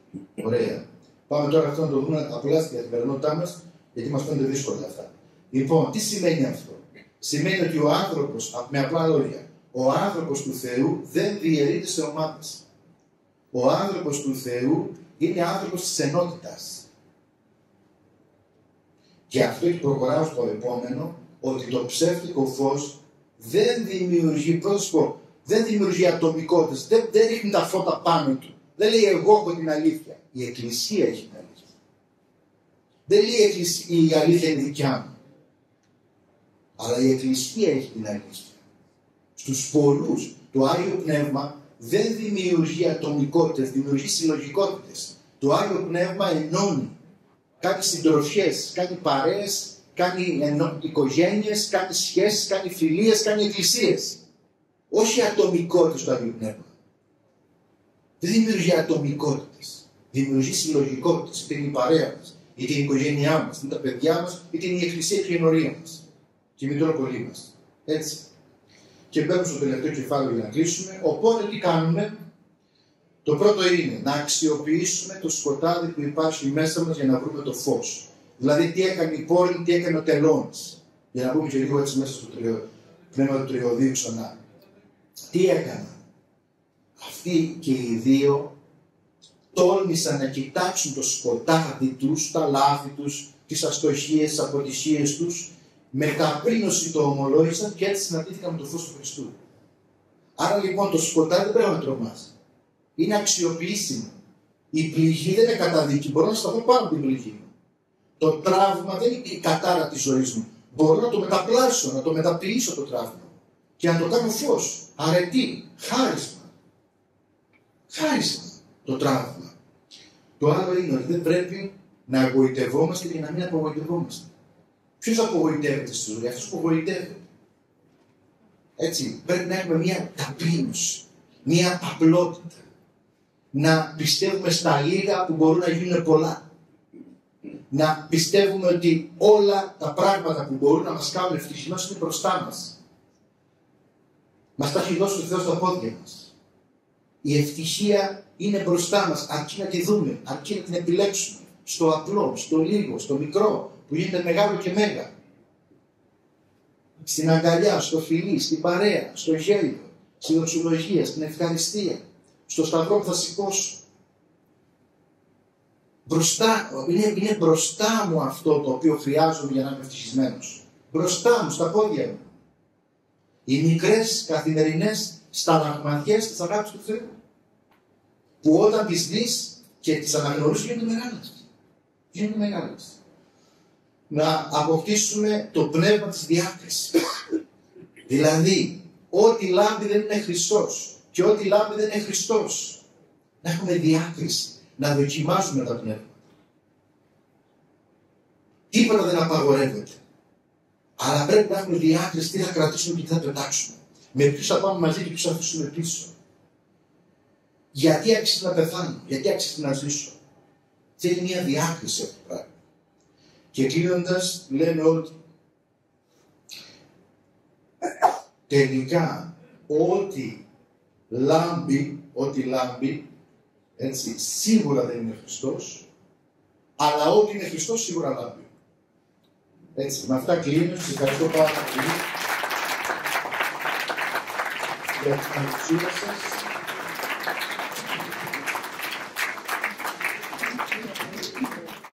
Ωραία. Πάμε τώρα αυτό να το δούμε απλά στην καθημερινότητά μας, γιατί μας φαίνονται δύσκολα αυτά. Λοιπόν, τι σημαίνει αυτό. Σημαίνει ότι ο άνθρωπος, με απλά λόγια, ο άνθρωπος του Θεού δεν διαιρείται σε ομάδες. Ο άνθρωπος του Θεού είναι άνθρωπος της ενότητας. Και αυτό έχει προχωράω στο επόμενο, ότι το ψεύτικο φως δεν δημιουργεί, πρώτος πω, δεν δημιουργεί ατομικότητες, δεν ρίχνει τα φώτα πάνω του. Δεν λέει εγώ έχω την αλήθεια. Η Εκκλησία έχει την αλήθεια. Δεν λέει η αλήθεια είναι δικιά μου. Αλλά η Εκκλησία έχει την αλήθεια. Στους πολλούς το Άγιο Πνεύμα δεν δημιουργεί ατομικότητες, δημιουργεί συλλογικότητες. Το Άγιο Πνεύμα ενώνει. Κάνει συντροφιές, κάνει παρέες, κάνει οικογένειες, κάνει σχέσεις, κάνει φιλίες, κάνει εκκλησίες. Όχι ατομικότητες το Άγιο Πνεύμα. Δεν δημιουργεί ατομικότητες. Δημιουργεί συλλογικότητες. Είτε είναι η παρέα μας, είτε είναι η οικογένειά μας, είτε είναι τα παιδιά μας, είτε είναι η εκκλησία και η ενορία μας. Και η Μητρόπολη μας. Έτσι. Και μπαίνουμε στο τελευταίο κεφάλαιο για να κλείσουμε. Οπότε τι κάνουμε. Το πρώτο είναι να αξιοποιήσουμε το σκοτάδι που υπάρχει μέσα μας για να βρούμε το φως. Δηλαδή τι έκανε η πόλη, τι έκανε ο τελώνης. Για να πούμε και λίγο έτσι μέσα στο πνεύμα του τριωδίου ξανά. Τι έκανα. αυτοί και οι δύο τόλμησαν να κοιτάξουν το σκοτάδι τους, τα λάθη τους, τις αστοχίες, τις αποτυχίες τους, με ταπείνωση το ομολόγησαν και έτσι συναντήθηκαν με το φως του Χριστού. Άρα λοιπόν το σκοτάδι δεν πρέπει να τρομάζει. Είναι αξιοποιήσιμο. Η πληγή δεν είναι καταδίκη. Μπορώ να σταθώ πάνω από την πληγή μου. Το τραύμα δεν είναι η κατάρα της ζωής μου. Μπορώ να το μεταπλάσω, να το μεταποιήσω το τραύμα και να το κάνω φως, αρετή, χάρισμα. Χάρισμα το τραύμα. Το άλλο είναι ότι δεν πρέπει να εγωιτευόμαστε και να μην απογοητευόμαστε. Ποιος απογοητεύεται στη ζωή? Αυτός που απογοητεύεται. Έτσι, πρέπει να έχουμε μια ταπείνωση, μια απλότητα. Να πιστεύουμε στα λίγα που μπορούν να γίνουν πολλά. Να πιστεύουμε ότι όλα τα πράγματα που μπορούν να μας κάνουν ευτυχισμένους είναι μπροστά μας. Μας τα έχει δώσει ο Θεός στα πόδια μας. Η ευτυχία είναι μπροστά μας, αρκεί να τη δούμε, αρκεί να την επιλέξουμε. Στο απλό, στο λίγο, στο μικρό, που γίνεται μεγάλο και μέγα. Στην αγκαλιά, στο φιλί, στην παρέα, στο γέλιο, στην δοξολογία, στην ευχαριστία, στο σταυρό που θα σηκώσω. Είναι μπροστά μου αυτό το οποίο χρειάζομαι για να είμαι ευτυχισμένος. Μπροστά μου, στα πόδια μου. Οι μικρές καθημερινές σταλαγματιές της αγάπης του Θεού. Που όταν τις δεις και τις αναγνωρίσεις γίνονται μεγάλες. Γίνονται μεγάλες. Να αποκτήσουμε το πνεύμα της διάκρισης. Δηλαδή, ό,τι λάμπει δεν είναι Χριστός και ό,τι λάμπει δεν είναι Χριστός. Να έχουμε διάκριση, να δοκιμάζουμε τα πνεύματα. Τίποτα δεν απαγορεύεται. Αλλά πρέπει να έχουμε διάκριση, τι θα κρατήσουμε και τι θα πετάξουμε. Με ποιους θα πάμε μαζί και ποιους θα αφήσουμε πίσω. Γιατί άξιζε να πεθάνω, γιατί άξιζε να ζήσω. Θέλει μια διάκριση αυτό το πράγμα. Και κλείνοντας, λέμε ότι τελικά ό,τι λάμπει, έτσι, σίγουρα δεν είναι Χριστός, αλλά ό,τι είναι Χριστός σίγουρα λάμπει. Έτσι, με αυτά κλείνω. Σας ευχαριστώ πάρα πολύ για την παρουσία σας.